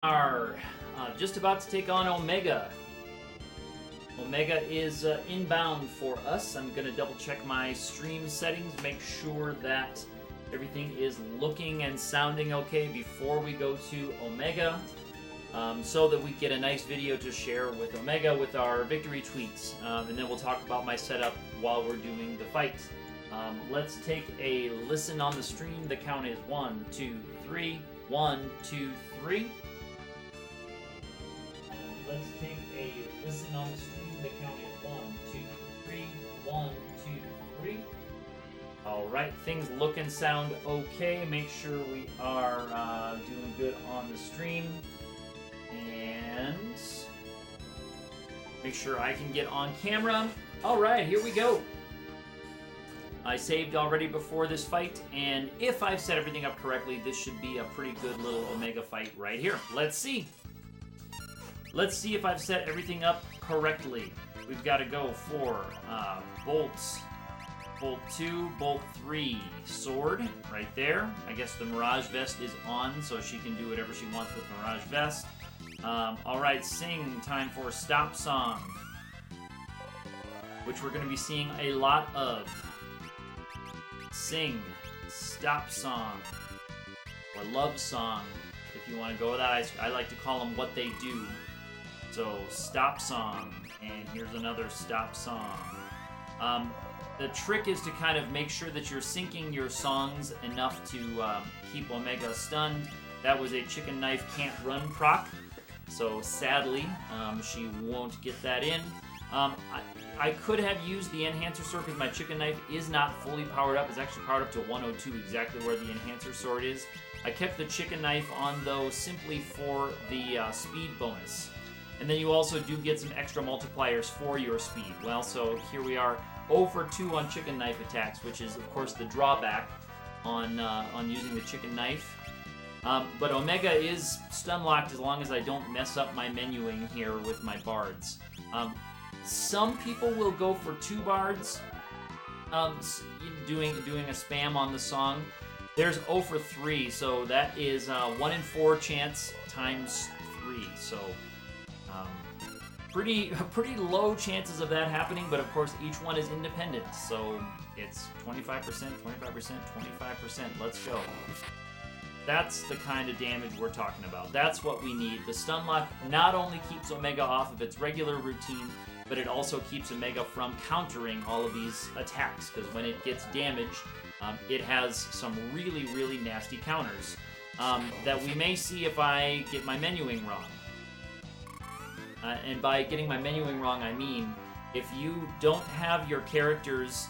Are just about to take on Omega. Omega is inbound for us. I'm going to double check my stream settings, make sure that everything is looking and sounding okay before we go to Omega, so that we get a nice video to share with Omega with our victory tweets, and then we'll talk about my setup while we're doing the fight. Let's take a listen on the stream. The count is 1, 2, 3. 1, 2, 3. Let's take a listen on the stream. The count is 1, 2, 3. 1, 2, 3. Alright, things look and sound okay. Make sure we are doing good on the stream. And make sure I can get on camera. Alright, here we go. I saved already before this fight, and if I've set everything up correctly, this should be a pretty good little Omega fight right here. Let's see. Let's see if I've set everything up correctly. We've got to go for bolts. Bolt 2, bolt 3, sword right there. I guess the Mirage Vest is on, so she can do whatever she wants with Mirage Vest. Alright, sing. Time for Stop Song, which we're going to be seeing a lot of. Sing, Stop Song, or Love Song, if you want to go with that. I like to call them what they do. So, Stop Song, and here's another Stop Song. The trick is to kind of make sure that you're syncing your songs enough to keep Omega stunned. That was a chicken knife can't run proc, so sadly, she won't get that in. I could have used the enhancer sword because my chicken knife is not fully powered up. It's actually powered up to 102, exactly where the enhancer sword is. I kept the chicken knife on, though, simply for the speed bonus. And then you also do get some extra multipliers for your speed. Well, so here we are, 0 for 2 on chicken knife attacks, which is, of course, the drawback on using the chicken knife. But Omega is stun locked as long as I don't mess up my menuing here with my bards. Some people will go for 2 bards, doing a spam on the song. There's 0 for 3, so that is 1 in 4 chance times 3. So pretty low chances of that happening, but of course each one is independent. So it's 25%, 25%, 25%. Let's go. That's the kind of damage we're talking about. That's what we need. The stun lock not only keeps Omega off of its regular routine, but it also keeps Omega from countering all of these attacks, because when it gets damaged, it has some really, really nasty counters that we may see if I get my menuing wrong. And by getting my menuing wrong, I mean if you don't have your characters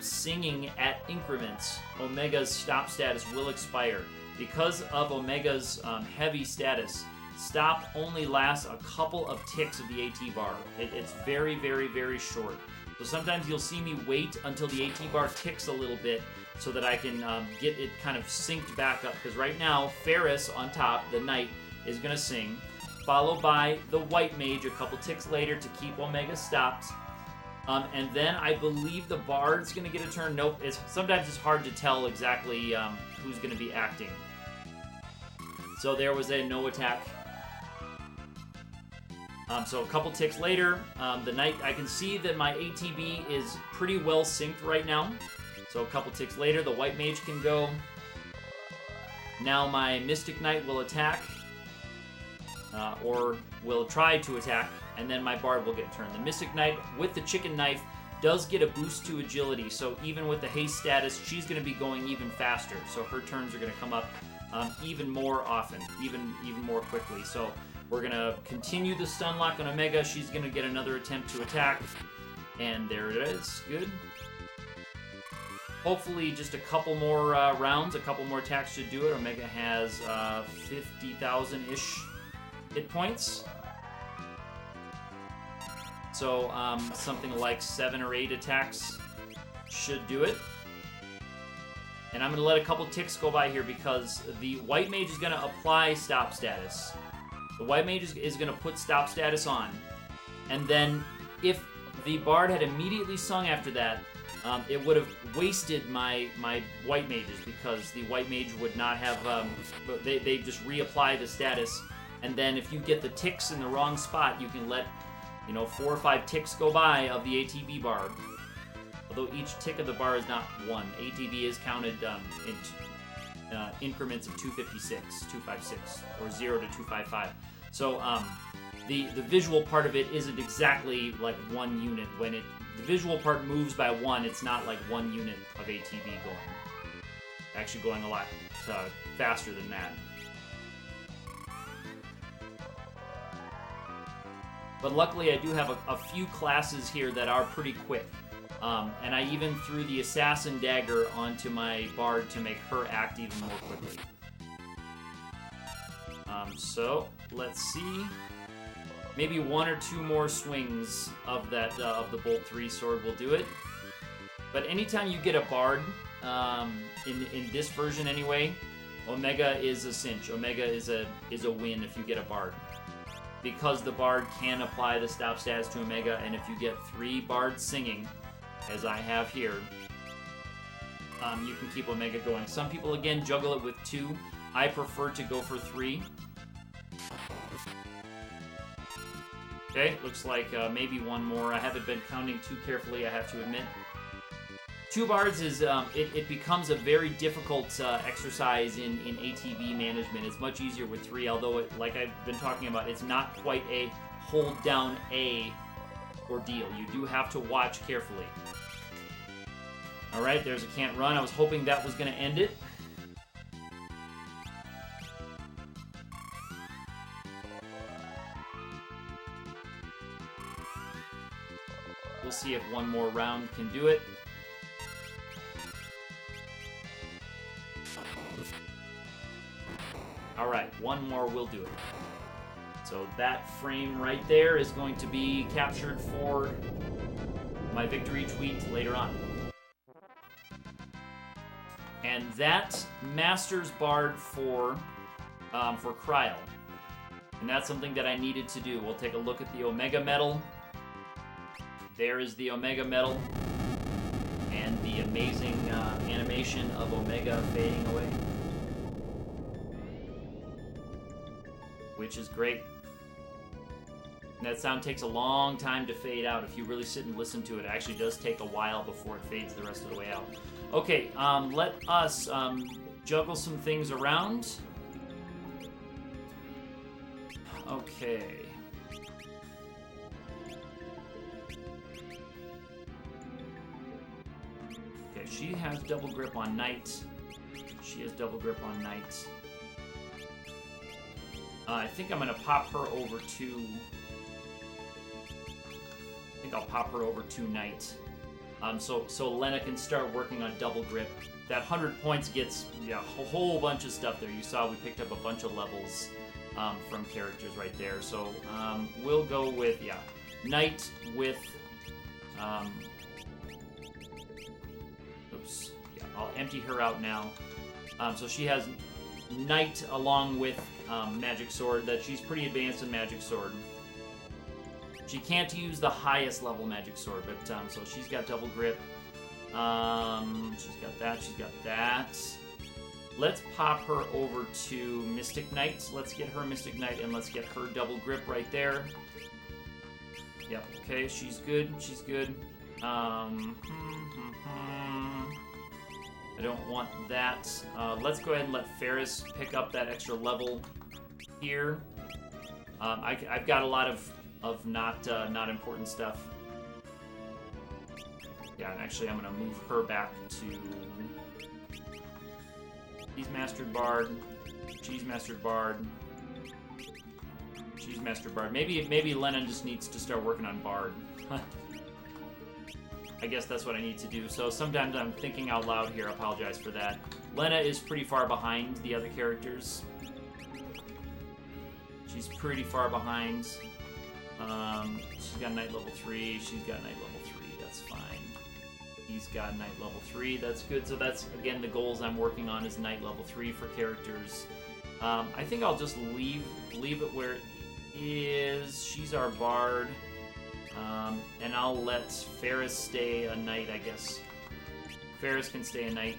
singing at increments, Omega's stop status will expire. Because of Omega's heavy status, stop only lasts a couple of ticks of the AT bar. It's very, very, very short. So sometimes you'll see me wait until the AT bar ticks a little bit so that I can get it kind of synced back up. Because right now, Ferris on top, the knight, is going to sing, followed by the white mage a couple ticks later to keep Omega stopped. And then I believe the bard's going to get a turn. Nope, sometimes it's hard to tell exactly who's going to be acting. So there was a no attack. So a couple ticks later, the knight, I can see that my ATB is pretty well synced right now. So a couple ticks later, the white mage can go. Now my mystic knight will attack, or will try to attack, and then my bard will get turned. The mystic knight with the chicken knife does get a boost to agility, so even with the haste status, she's going to be going even faster. So her turns are going to come up even more often, even more quickly. So we're going to continue the stun lock on Omega. She's going to get another attempt to attack. And there it is. Good. Hopefully just a couple more rounds, a couple more attacks should do it. Omega has 50,000-ish hit points. So something like 7 or 8 attacks should do it. And I'm going to let a couple ticks go by here because the white mage is going to apply stop status. The white mage is going to put stop status on. And then if the bard had immediately sung after that, it would have wasted my white mages, because the white mage would not have... they just reapply the status And then if you get the ticks in the wrong spot, you can let, 4 or 5 ticks go by of the ATB bar. Although each tick of the bar is not 1. ATB is counted in increments of 256, 256, or 0 to 255. So the visual part of it isn't exactly like 1 unit. When the visual part moves by 1, it's not like 1 unit of ATB going. Actually going a lot faster than that. But luckily I do have a few classes here that are pretty quick. And I even threw the Assassin Dagger onto my Bard to make her act even more quickly. So, let's see. Maybe 1 or 2 more swings of that of the Bolt 3 sword will do it. But anytime you get a Bard, in this version anyway, Omega is a cinch. Omega is a win if you get a Bard. Because the Bard can apply the stop stats to Omega, and if you get 3 Bards singing, as I have here, you can keep Omega going. Some people, again, juggle it with 2. I prefer to go for 3. Okay, looks like maybe 1 more. I haven't been counting too carefully, I have to admit. 2 Bards is, it becomes a very difficult exercise in ATB management. It's much easier with 3, although, like I've been talking about, it's not quite a hold down A ordeal. You do have to watch carefully. Alright, there's a can't run. I was hoping that was going to end it. We'll see if 1 more round can do it. Alright, 1 more will do it. So that frame right there is going to be captured for my victory tweet later on. And that Master's Bard for Cryo. And that's something that I needed to do. We'll take a look at the Omega Medal. There is the Omega Medal. And the amazing animation of Omega fading away. Which is great. And that sound takes a long time to fade out. If you really sit and listen to it, it actually does take a while before it fades the rest of the way out. Okay, let us juggle some things around. Okay. Okay, she has double grip on Knight. She has double grip on Knight. I think I'm going to pop her over to... I think I'll pop her over to Knight. So Lena can start working on double grip. That 100 points gets a whole bunch of stuff there. You saw we picked up a bunch of levels from characters right there. So we'll go with, Knight with... oops. Yeah, I'll empty her out now. So she has Knight along with Magic Sword. That she's pretty advanced in Magic Sword. She can't use the highest level Magic Sword, but so she's got double grip. She's got that. She's got that. Let's pop her over to Mystic Knight. Let's get her Mystic Knight and let's get her double grip right there. Yep. Okay. She's good. She's good. I don't want that. Let's go ahead and let Ferris pick up that extra level here. I've got a lot of not important stuff. Yeah, and actually I'm going to move her back to... He's Mastered Bard. She's Mastered Bard. She's Mastered Bard. Maybe Lennon just needs to start working on Bard. I guess that's what I need to do. So sometimes I'm thinking out loud here. I apologize for that. Lena is pretty far behind the other characters. She's pretty far behind. She's got Knight level 3. She's got Knight level 3. That's fine. He's got Knight level 3. That's good. So that's, again, the goals I'm working on is Knight level 3 for characters. I think I'll just leave it where it is. She's our Bard. And I'll let Ferris stay a Knight, I guess. Ferris can stay a Knight.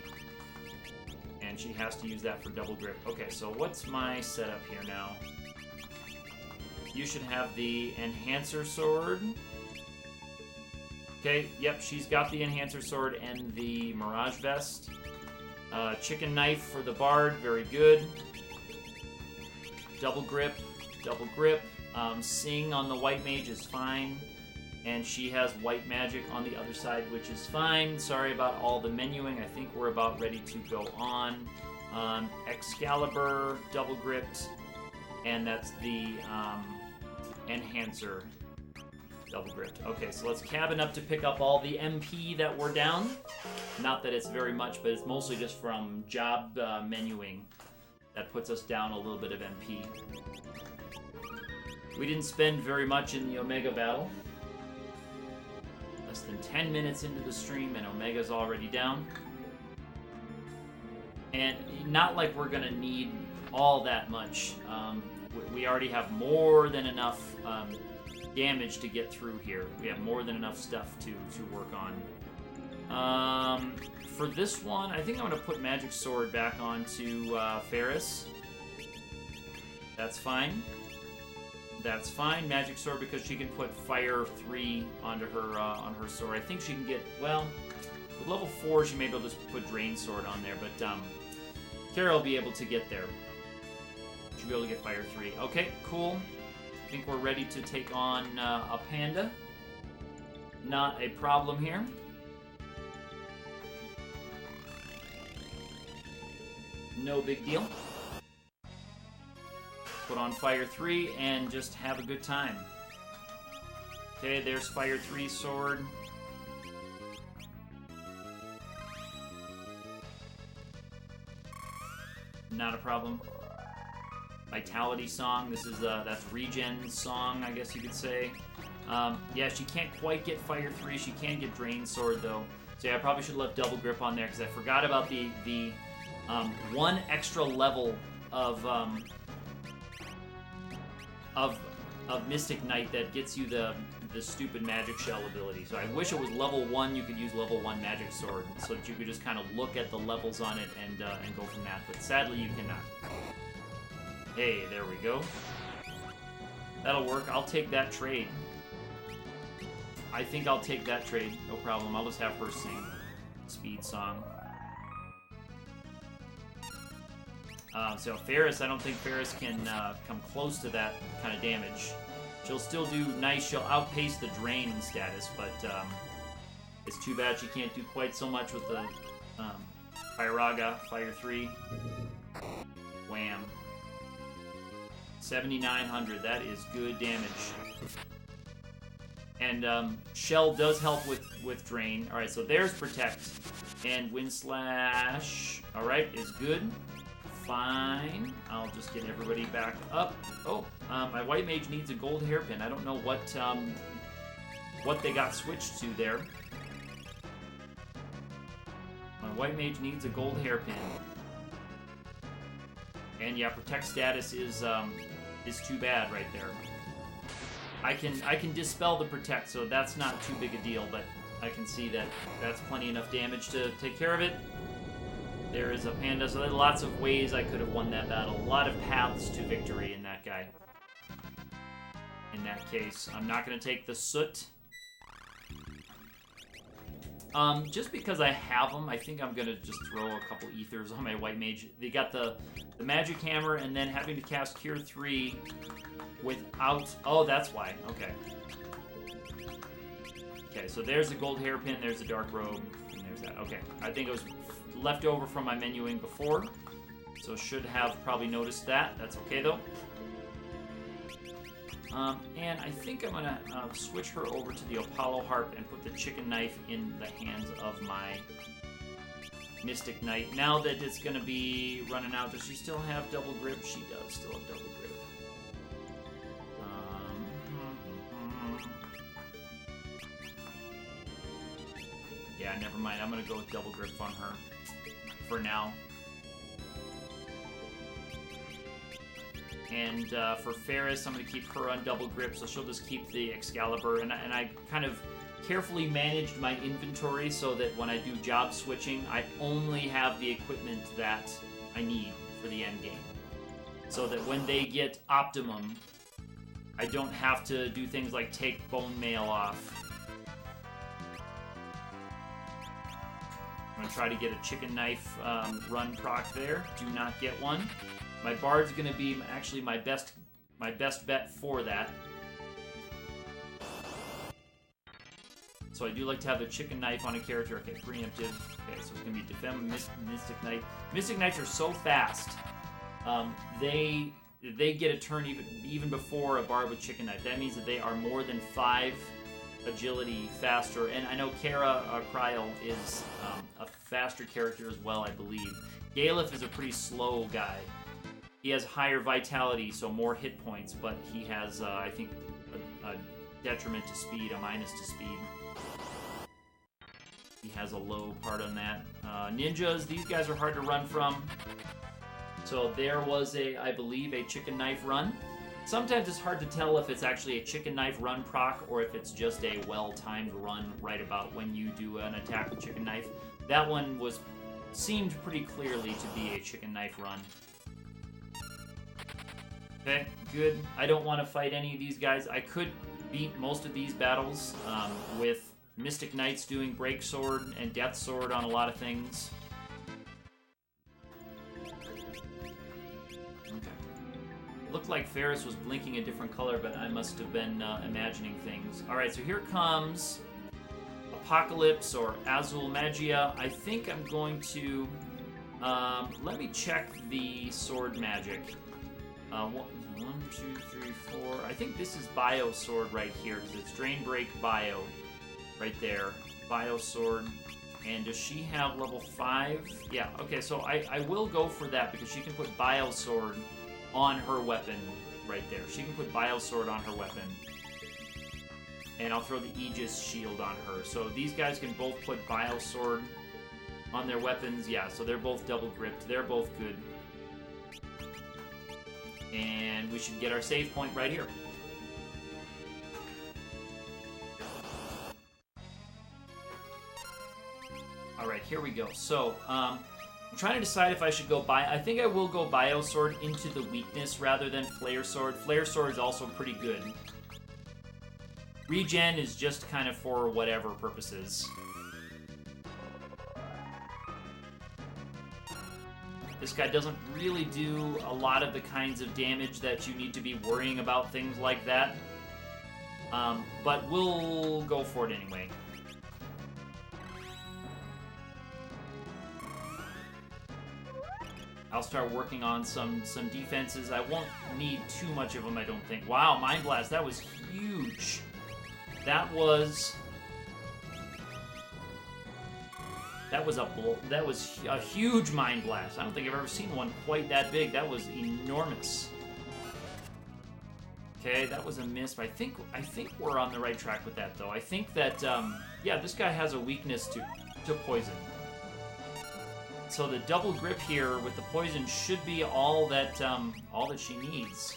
And she has to use that for double grip. Okay, so what's my setup here now? you should have the Enhancer Sword. Okay, yep, she's got the Enhancer Sword and the Mirage Vest. Chicken Knife for the Bard, very good. Double Grip, Double Grip. Sing on the White Mage is fine. And she has White Magic on the other side, which is fine. Sorry about all the menuing. I think we're about ready to go on. Excalibur, Double Gripped, and that's the Enhancer. Double Gripped. Okay, so let's cabin up to pick up all the MP that we're down. Not that it's very much, but it's mostly just from job menuing that puts us down a little bit of MP. We didn't spend very much in the Omega battle. Less than 10 minutes into the stream and Omega's already down. And not like we're going to need all that much. We already have more than enough damage to get through here. We have more than enough stuff to work on. For this one, I think I'm going to put Magic Sword back onto Ferris. That's fine. That's fine. Magic Sword because she can put Fire 3 onto her on her sword. I think she can get, well, with level 4 she may be able to just put Drain Sword on there, but Kara will be able to get there. She'll be able to get Fire 3. Okay, cool. I think we're ready to take on a Panda. Not a problem here. No big deal. Put on Fire 3 and just have a good time. Okay, there's Fire 3 sword. Not a problem. Vitality song. This is that's regen song, I guess you could say. Yeah, she can't quite get Fire 3. She can get Drain Sword though. So yeah, I probably should have left Double Grip on there because I forgot about the one extra level of Mystic Knight that gets you the stupid Magic Shell ability. So I wish it was level 1. You could use level 1 Magic Sword so that you could just kind of look at the levels on it and go from that. But sadly, you cannot. Hey, there we go. That'll work. I'll take that trade. I think I'll take that trade. No problem. I'll just have her sing Speed Song. So Ferris, I don't think Ferris can come close to that kind of damage. She'll still do nice. She'll outpace the drain status, but it's too bad she can't do quite so much with the Firaga, Fire 3. Wham. 7,900, that is good damage. And Shell does help with Drain. Alright, so there's Protect. And Wind Slash, alright, is good. Fine. I'll just get everybody back up. Oh, my White Mage needs a gold hairpin. I don't know what they got switched to there. My White Mage needs a gold hairpin. And yeah, Protect status is too bad right there. I can dispel the Protect, so that's not too big a deal, but I can see that that's plenty enough damage to take care of it. There is a Panda, so there's lots of ways I could have won that battle. A lot of paths to victory in that guy. In that case, I'm not going to take the Soot. Just because I have them, I think I'm going to just throw a couple Ethers on my White Mage. They got the Magic Hammer, and then having to cast Cure 3 without... Oh, that's why. Okay. Okay, so there's the Gold Hairpin, there's the Dark Robe, and there's that. Okay, I think it was left over from my menuing before, so should have probably noticed that. That's okay, though. And I think I'm going to switch her over to the Apollo Harp and put the Chicken Knife in the hands of my Mystic Knight. Now that it's going to be running out, does she still have Double Grip? She does still have Double Grip. Yeah, never mind. I'm going to go with Double Grip on her for now. And for Ferris, I'm going to keep her on Double Grip, so she'll just keep the Excalibur. And I kind of carefully managed my inventory so that when I do job switching, I only have the equipment that I need for the end game. So that when they get Optimum, I don't have to do things like take bone mail off. I'm gonna try to get a chicken knife run proc there. Do not get one. My bard's gonna be actually my best bet for that. So I do like to have the chicken knife on a character. Okay, preemptive. Okay, so it's gonna be defend Mystic Knight. Mystic Knights are so fast. They get a turn even before a bard with chicken knife. That means that they are more than 5 agility faster. And I know Kara Kryl is a faster character as well, I believe. Galef is a pretty slow guy. He has higher vitality, so more hit points, but he has, I think, a detriment to speed, a minus to speed. He has a low part on that. Ninjas, these guys are hard to run from. So there was I believe, a chicken knife run. Sometimes it's hard to tell if it's actually a chicken knife run proc or if it's just a well-timed run right about when you do an attack with chicken knife. That one seemed pretty clearly to be a chicken knife run. Okay, good. I don't want to fight any of these guys. I could beat most of these battles with Mystic Knights doing Break Sword and Death Sword on a lot of things. It looked like Ferris was blinking a different color, but I must have been imagining things. Alright, so here comes Apocalypse or Azul Magia. I think I'm going to... let me check the sword magic. 1, 2, 3, 4... I think this is Bio Sword right here, because it's Drain Break Bio right there. Bio Sword. And does she have level 5? Yeah, okay, so I will go for that, because she can put Bio Sword on her weapon right there. She can put Bio Sword on her weapon. And I'll throw the Aegis Shield on her. So these guys can both put Bio Sword on their weapons. Yeah, so they're both double gripped. They're both good. And we should get our save point right here. Alright, here we go. So, I'm trying to decide if I should go I think I will go Bio Sword into the weakness rather than Flare Sword. Flare Sword is also pretty good. Regen is just kind of for whatever purposes. This guy doesn't really do a lot of the kinds of damage that you need to be worrying about things like that. But we'll go for it anyway. I'll start working on some defenses. I won't need too much of them, I don't think. Wow, Mind Blast, that was huge. That was a huge Mind Blast. I don't think I've ever seen one quite that big. That was enormous. Okay, that was a miss. I think we're on the right track with that, though. I think that yeah, this guy has a weakness to poison. So the double grip here with the poison should be all that she needs.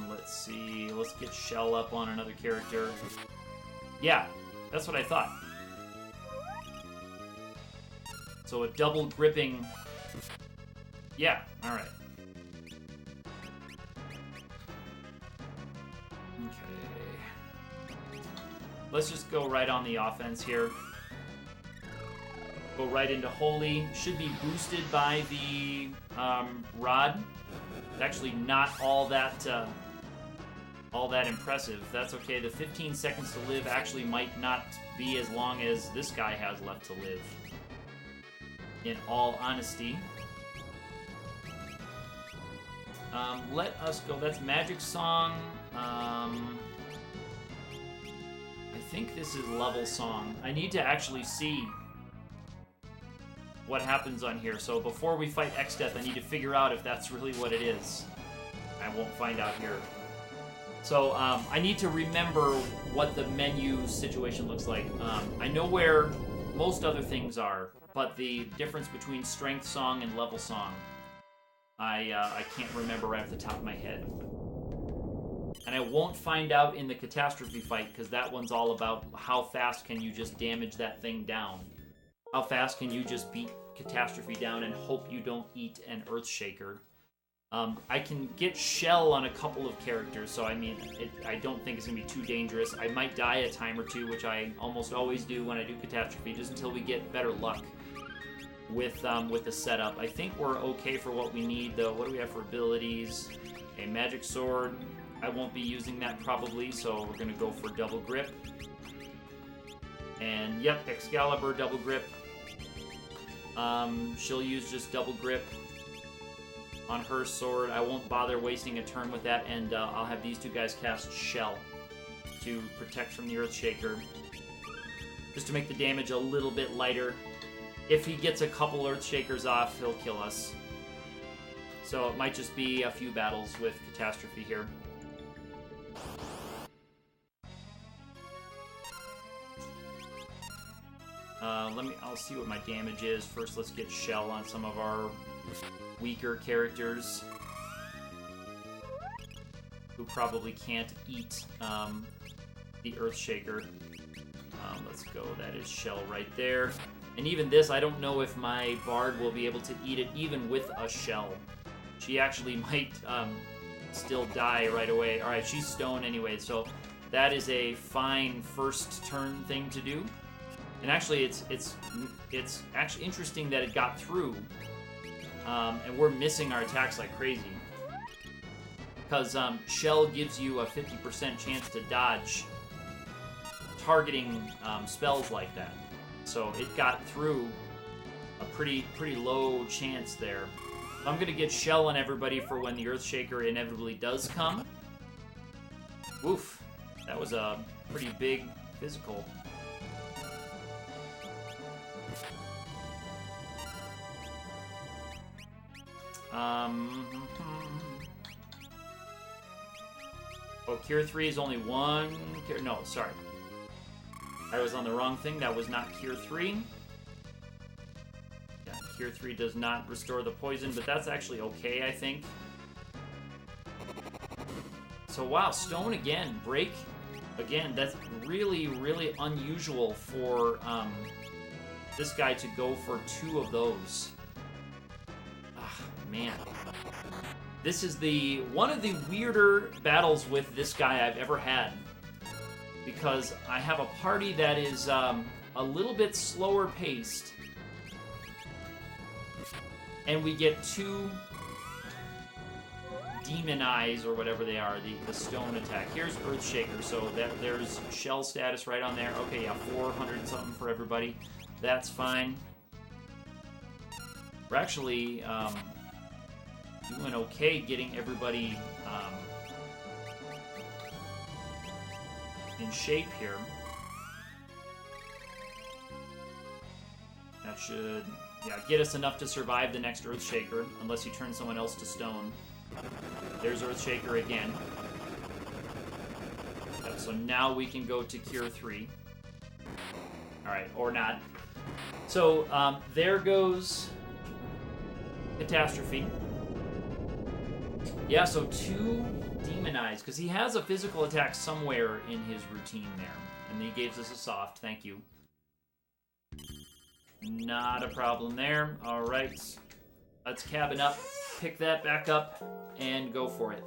Let's see. Let's get Shell up on another character. Yeah, that's what I thought. So a double gripping. Yeah, all right. Okay. Let's just go right on the offense here. Go right into Holy. Should be boosted by the Rod. It's actually not all that impressive. That's okay. The 15 seconds to live actually might not be as long as this guy has left to live. In all honesty. Let us go. That's Magic Song. I think this is Level Song. I need to actually see what happens on here. So before we fight X-Death, I need to figure out if that's really what it is. I won't find out here. So I need to remember what the menu situation looks like. I know where most other things are, but the difference between Strength Song and Level Song, I can't remember right off the top of my head. And I won't find out in the Catastrophe fight, because that one's all about how fast can you just damage that thing down. How fast can you just beat Catastrophe down and hope you don't eat an Earthshaker? I can get Shell on a couple of characters, so I mean, I don't think it's going to be too dangerous. I might die a time or two, which I almost always do when I do Catastrophe, just until we get better luck with the setup. I think we're okay for what we need, though. What do we have for abilities? A Magic Sword. I won't be using that probably, so we're going to go for Double Grip. And, yep, Excalibur, Double Grip. She'll use just Double Grip on her sword. I won't bother wasting a turn with that, and I'll have these two guys cast Shell to protect from the Earthshaker, just to make the damage a little bit lighter. If he gets a couple Earthshakers off, he'll kill us. So it might just be a few battles with Catastrophe here. I'll see what my damage is. First, let's get Shell on some of our weaker characters who probably can't eat the Earthshaker. Let's go. That is Shell right there. And even this, I don't know if my Bard will be able to eat it even with a Shell. She actually might still die right away. Alright, she's stone anyway, so that is a fine first turn thing to do. And actually, it's actually interesting that it got through, and we're missing our attacks like crazy. Because Shell gives you a 50% chance to dodge targeting spells like that. So it got through a pretty low chance there. I'm going to get Shell on everybody for when the Earthshaker inevitably does come. Woof. That was a pretty big physical. Oh, Cure 3 is only one... No, sorry. I was on the wrong thing. That was not Cure 3. Yeah, Cure 3 does not restore the poison, but that's actually okay, I think. So, wow, Stone again. Break again. That's really, really unusual for this guy to go for 2 of those. Man, this is one of the weirder battles with this guy I've ever had, because I have a party that is a little bit slower paced, and we get 2 demon eyes or whatever they are, the stone attack. Here's Earthshaker, so there's Shell status right on there. Okay, yeah, 400 something for everybody. That's fine. We're actually doing okay getting everybody in shape here. That should, yeah, get us enough to survive the next Earthshaker, unless you turn someone else to stone. There's Earthshaker again. Yep, so now we can go to Cure 3. Alright, or not. So, there goes Catastrophe. Yeah, so 2 Demon Eyes, because he has a physical attack somewhere in his routine there. And he gave us a soft, thank you. Not a problem there. Alright, let's cabin up, pick that back up, and go for it.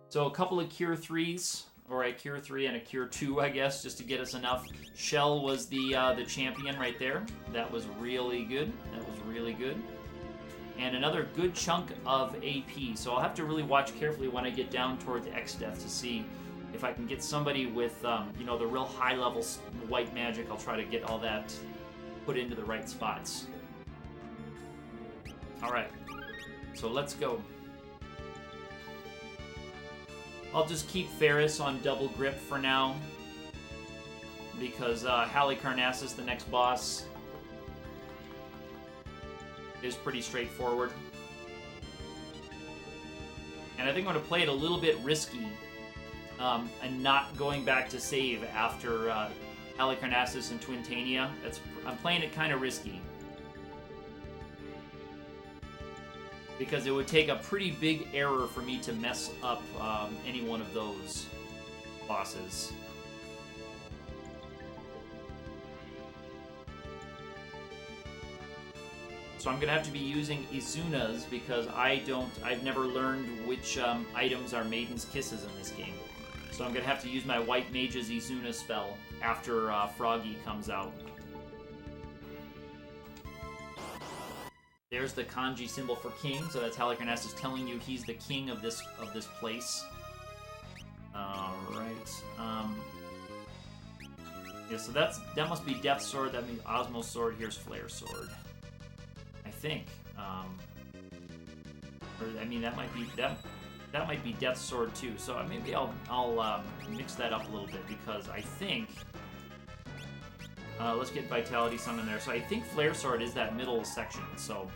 So a couple of Cure 3s, or a Cure 3 and a Cure 2, I guess, just to get us enough. Shell was the champion right there. That was really good. That was really good. And another good chunk of AP. So I'll have to really watch carefully when I get down towards X-Death to see if I can get somebody with, you know, the real high-level white magic. I'll try to get all that put into the right spots. Alright, so let's go. I'll just keep Ferris on double grip for now, because Halicarnassus, the next boss, is pretty straightforward. And I think I'm going to play it a little bit risky, and not going back to save after Halicarnassus and Twintania. I'm playing it kind of risky, because it would take a pretty big error for me to mess up any one of those bosses. So I'm gonna have to be using Izuna's because I've never learned which items are Maiden's Kisses in this game. So I'm gonna have to use my White Mage's Izuna spell after Froggy comes out. There's the kanji symbol for king, so that's Halicarnass is telling you he's the king of this place. Alright. Yeah, so that must be Death Sword, that means Osmo Sword, here's Flare Sword. I think. Or I mean that might be Death Sword too. So maybe I'll mix that up a little bit because I think let's get Vitality Song in there. So I think Flare Sword is that middle section. So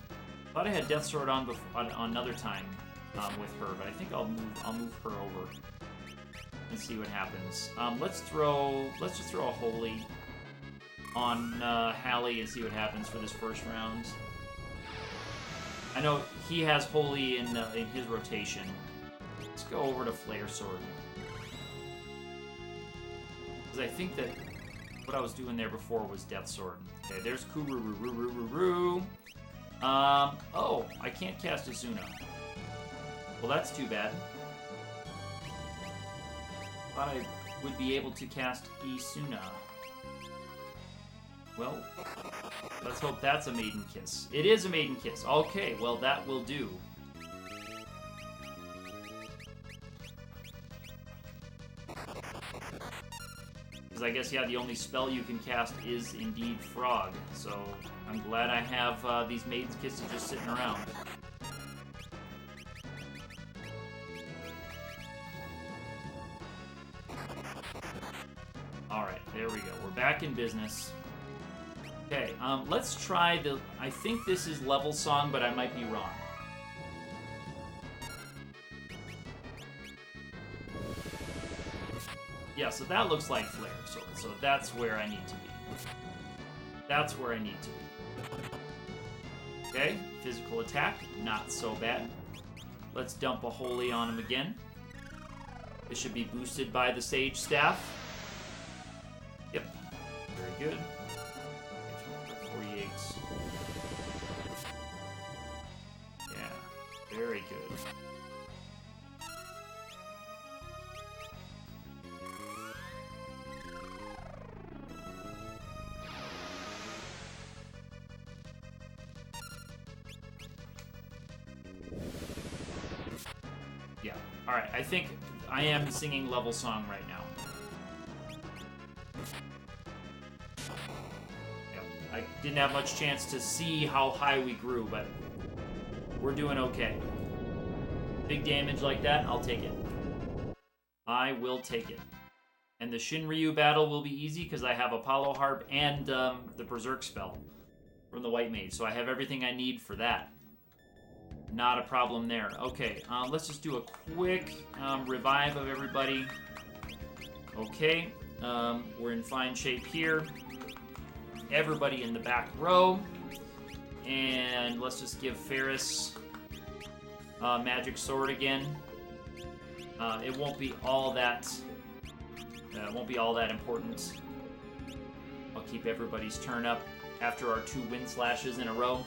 I thought I had Death Sword on another time with her, but I think I'll move her over and see what happens. Let's just throw a Holy on Hallie and see what happens for this first round. I know he has Holy in his rotation. Let's go over to Flare Sword. Because I think that what I was doing there before was Death Sword. Okay, there's Kururu. Oh, I can't cast Izuna. Well, that's too bad. Thought I would be able to cast Izuna. Well, let's hope that's a Maiden Kiss. It is a Maiden Kiss. Okay, well, that will do. Because I guess, yeah, the only spell you can cast is indeed Frog. So I'm glad I have these Maiden's Kisses just sitting around. Alright, there we go. We're back in business. Okay, let's try the... I think this is Level Song, but I might be wrong. Yeah, so that looks like Flare Sword, so that's where I need to be. That's where I need to be. Okay, physical attack, not so bad. Let's dump a Holy on him again. This should be boosted by the Sage Staff. Yep, very good. 48. Yeah, very good. Yeah, alright, I think I am singing Level Song right now. I didn't have much chance to see how high we grew, but we're doing okay. Big damage like that, I'll take it. I will take it. And the Shinryu battle will be easy because I have Apollo Harp and the Berserk spell from the White Mage, so I have everything I need for that. Not a problem there. Okay, let's just do a quick revive of everybody. Okay, we're in fine shape here. Everybody in the back row. And let's just give Ferris Magic Sword again. It won't be all that important. I'll keep everybody's turn up after our 2 Wind Slashes in a row.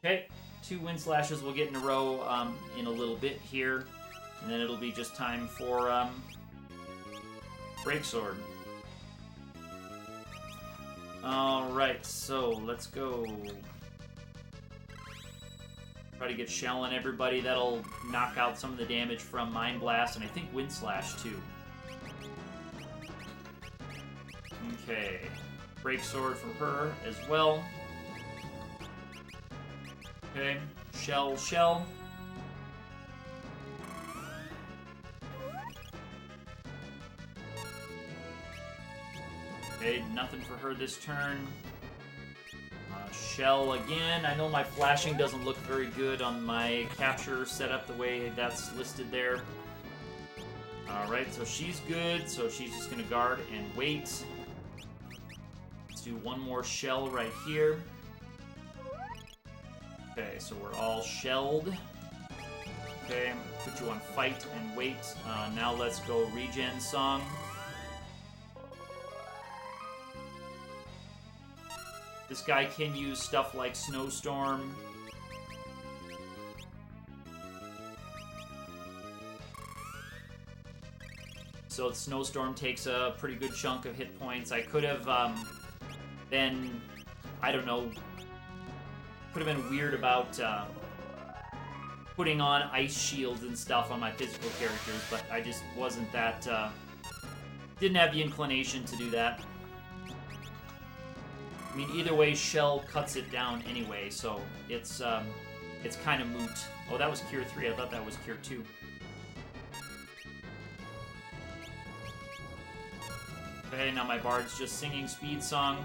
Okay, 2 Wind Slashes we'll get in a row in a little bit here. And then it'll be just time for Break Sword. Alright, so let's go. Try to get Shell on everybody. That'll knock out some of the damage from Mind Blast, and I think Wind Slash too. Okay. Break Sword from her as well. Okay. Shell. Okay, nothing for her this turn. Shell again. I know my flashing doesn't look very good on my capture setup the way that's listed there. Alright, so she's good, so she's just going to guard and wait. Let's do one more Shell right here. Okay, so we're all shelled. Okay, I'm going to put you on Fight and wait. Now let's go Regen Song. This guy can use stuff like Snowstorm. So the Snowstorm takes a pretty good chunk of hit points. I could have been, I don't know, could have been weird about putting on ice shields and stuff on my physical characters, but I just wasn't that, didn't have the inclination to do that. I mean, either way, Shell cuts it down anyway, so it's kind of moot. Oh, that was Cure 3. I thought that was Cure 2. Okay, now my bard's just singing Speed Song.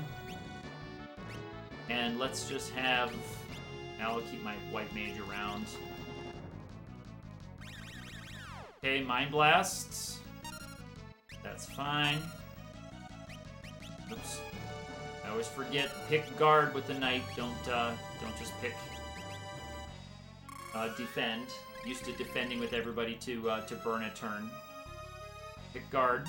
And let's just have... Now I'll keep my White Mage around. Okay, Mind Blast. That's fine. Oops. I always forget, pick guard with the knight. Don't just pick defend. Used to defending with everybody to burn a turn. Pick guard.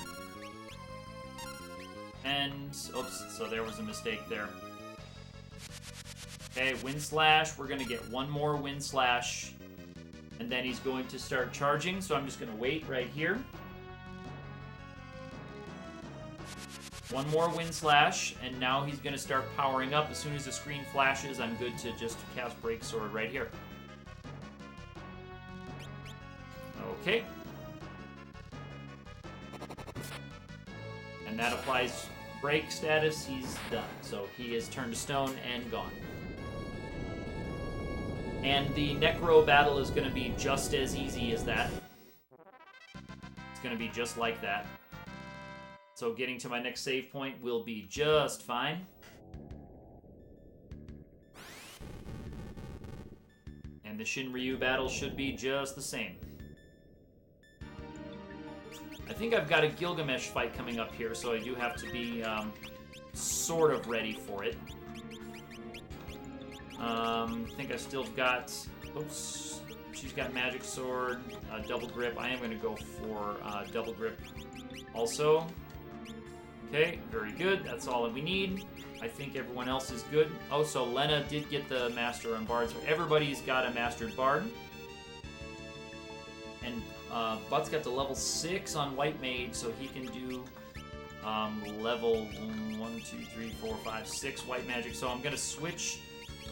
And oops, so there was a mistake there. Okay, Wind Slash. We're gonna get one more Wind Slash, and then he's going to start charging. So I'm just gonna wait right here. One more Wind Slash, and now he's going to start powering up. As soon as the screen flashes, I'm good to just cast Break Sword right here. Okay. And that applies Break status. He's done. So he is turned to stone and gone. And the Necro battle is going to be just as easy as that. It's going to be just like that. So getting to my next save point will be just fine. And the Shinryu battle should be just the same. I think I've got a Gilgamesh fight coming up here, so I do have to be sort of ready for it. I think I still got... Oops. She's got Magic Sword, Double Grip. I am going to go for Double Grip also. Okay, very good. That's all that we need. I think everyone else is good. Oh, so Lena did get the Master on Bard, so everybody's got a Mastered Bard. And Butt's got the level 6 on White Mage, so he can do level 1, 2, 3, 4, 5, 6 White Magic. So I'm going to switch.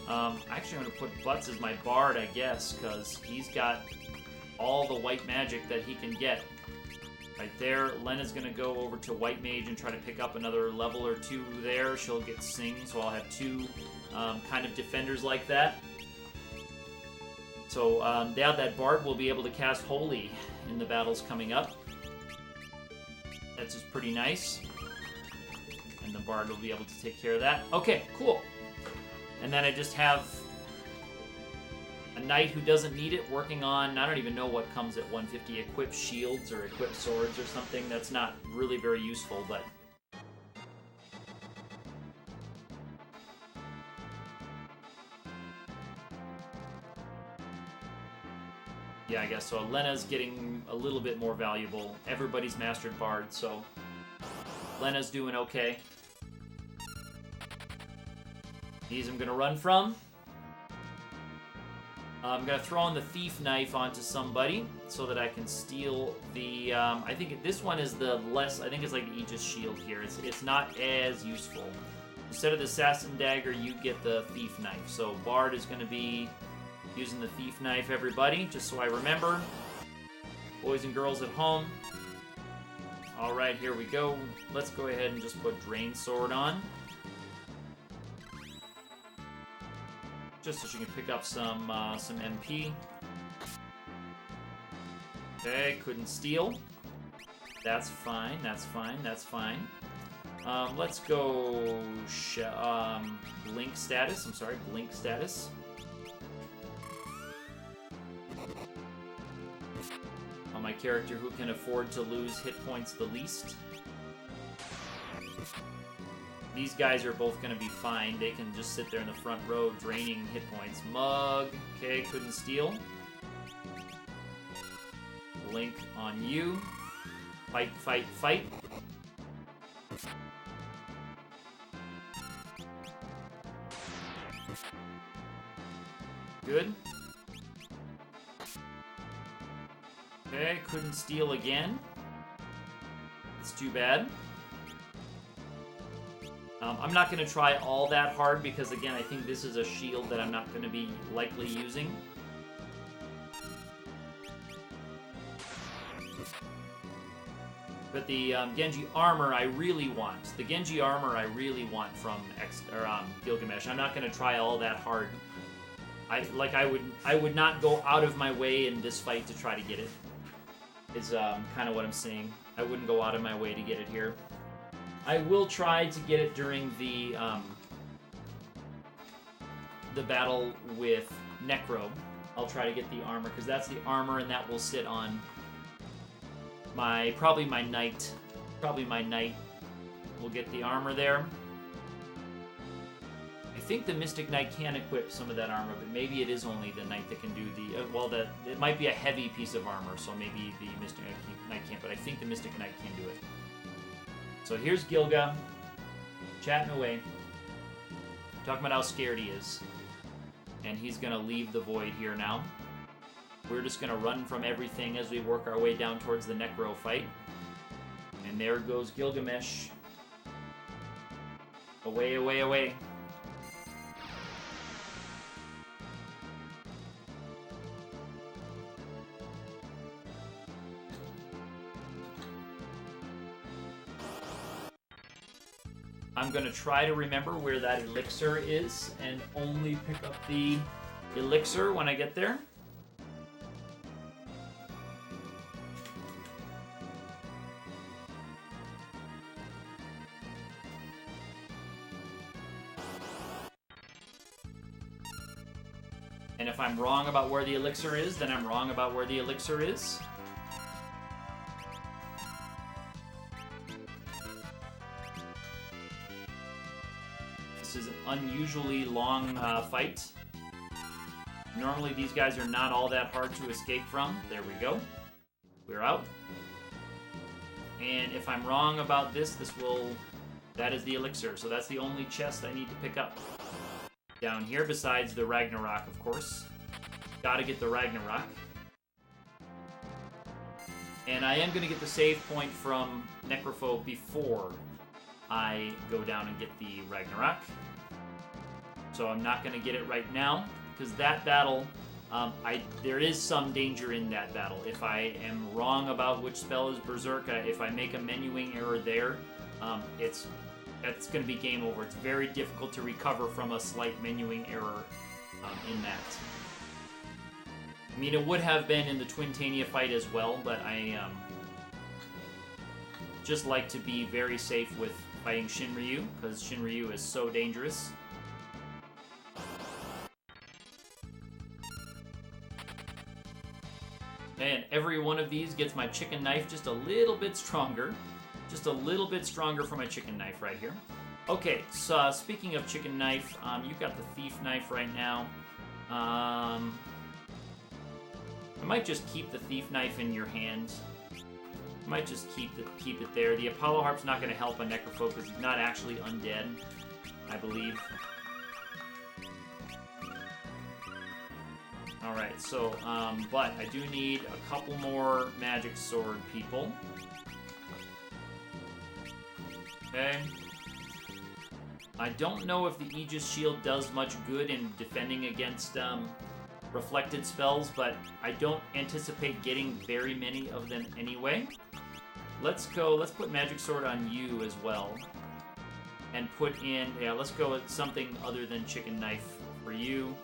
Actually, I'm going to put Butts as my Bard, I guess, because he's got all the White Magic that he can get. Right there, Lena's going to go over to White Mage and try to pick up another level or 2 there. She'll get Sing, so I'll have 2 kind of defenders like that. So now that Bard will be able to cast Holy in the battles coming up. That's just pretty nice. And the Bard will be able to take care of that. Okay, cool. And then I just have a knight who doesn't need it working on, I don't even know what comes at 150, equip shields or equip swords or something. That's not really very useful, but... Yeah, I guess so. Lena's getting a little bit more valuable. Everybody's Mastered Bard, so Lena's doing okay. These I'm going to run from. I'm going to throw on the Thief Knife onto somebody so that I can steal the... I think this one is the less... I think it's like the Aegis Shield here. It's not as useful. Instead of the Assassin Dagger, you get the Thief Knife. So Bard is going to be using the Thief Knife, everybody, just so I remember. Boys and girls at home. Alright, here we go. Let's go ahead and just put Drain Sword on. Just so she can pick up some MP. Okay, couldn't steal. That's fine, that's fine, that's fine. Let's go Blink status. I'm sorry, Blink status. On my character who can afford to lose hit points the least. These guys are both going to be fine. They can just sit there in the front row draining hit points. Mug. Okay, couldn't steal. Blink on you. Fight, fight, fight. good. Okay, couldn't steal again. It's too bad. I'm not going to try all that hard because, again, I think this is a shield that I'm not going to be likely using. But the Genji armor I really want. The Genji armor I really want from Gilgamesh. I'm not going to try all that hard. I would not go out of my way in this fight to try to get it. Is kind of what I'm saying. I wouldn't go out of my way to get it here. I will try to get it during the battle with Necro. I'll try to get the armor because that's the armor, and that will sit on probably my knight. Probably my knight will get the armor there. I think the Mystic Knight can equip some of that armor, but maybe it is only the Knight that can do the... it might be a heavy piece of armor, so maybe the Mystic Knight can't, but I think the Mystic Knight can do it. So here's Gilga, chatting away, talking about how scared he is. And he's going to leave the void here now. We're just going to run from everything as we work our way down towards the Necro fight. And there goes Gilgamesh. Away, away, away. I'm going to try to remember where that elixir is and only pick up the elixir when I get there. And if I'm wrong about where the elixir is, then I'm wrong about where the elixir is. This is an unusually long fight. Normally these guys are not all that hard to escape from. There we go. We're out. And if I'm wrong about this, that is the elixir. So that's the only chest I need to pick up. Down here, besides the Ragnarok, of course. Gotta get the Ragnarok. And I am going to get the save point from Necrophobe before I go down and get the Ragnarok. So I'm not going to get it right now, because that battle, there is some danger in that battle. If I am wrong about which spell is Berserk, if I make a menuing error there, that's going to be game over. It's very difficult to recover from a slight menuing error in that. I mean, it would have been in the Twintania fight as well, but I just like to be very safe with fighting Shinryu, because Shinryu is so dangerous. And every one of these gets my chicken knife just a little bit stronger. Just a little bit stronger for my chicken knife right here. Okay, so speaking of chicken knife, you got the thief knife right now. I might just keep the thief knife in your hand. I might just keep it there. The Apollo Harp's not going to help a Necrophobe because he's not actually undead, I believe. Alright, so, but I do need a couple more Magic Sword people. Okay. I don't know if the Aegis Shield does much good in defending against reflected spells, but I don't anticipate getting very many of them anyway. Let's put Magic Sword on you as well. And put in, let's go with something other than Chicken Knife for you.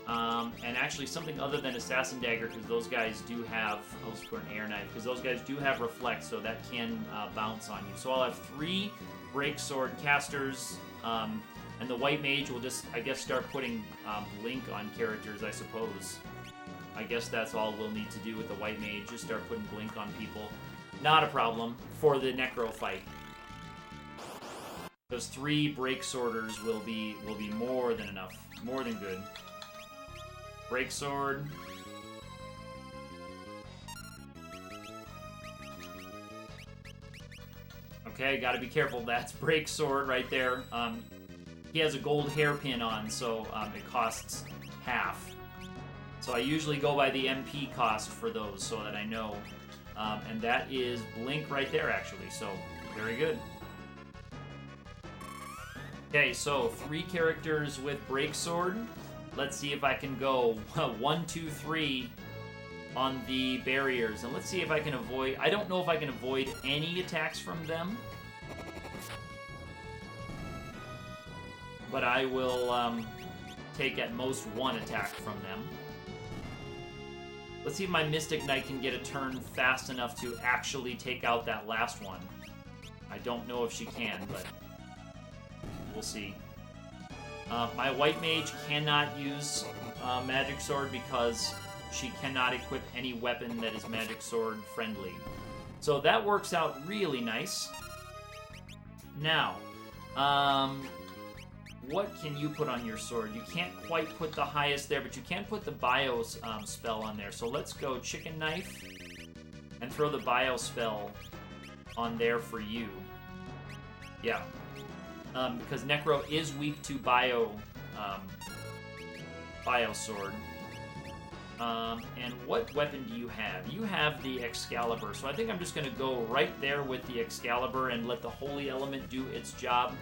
And actually something other than Assassin Dagger, because those guys do have, I'll just put an Air Knife, because those guys do have Reflect, so that can bounce on you. So I'll have 3 Break Sword casters, and the White Mage will just, I guess, start putting Blink on characters, I suppose. I guess that's all we'll need to do with the White Mage, just start putting Blink on people. Not a problem for the Necro fight. Those 3 Break Sworders will be more than enough, more than good. Break Sword. Okay, gotta be careful. That's Break Sword right there. He has a gold hairpin on, so it costs half. So I usually go by the MP cost for those so that I know. And that is Blink right there, actually. So, very good. Okay, so 3 characters with Break Sword. Let's see if I can go 1, 2, 3 on the barriers. And let's see if I can avoid... I don't know if I can avoid any attacks from them. But I will take at most 1 attack from them. Let's see if my Mystic Knight can get a turn fast enough to actually take out that last one. I don't know if she can, but we'll see. My White Mage cannot use Magic Sword because she cannot equip any weapon that is Magic Sword friendly. So that works out really nice. Now, what can you put on your sword? You can't quite put the highest there, but you can put the Bio spell on there. So let's go Chicken Knife and throw the Bio spell on there for you. Yeah. Because Necro is weak to Bio Sword. And what weapon do you have? You have the Excalibur, so I think I'm just going to go right there with the Excalibur and let the Holy Element do its job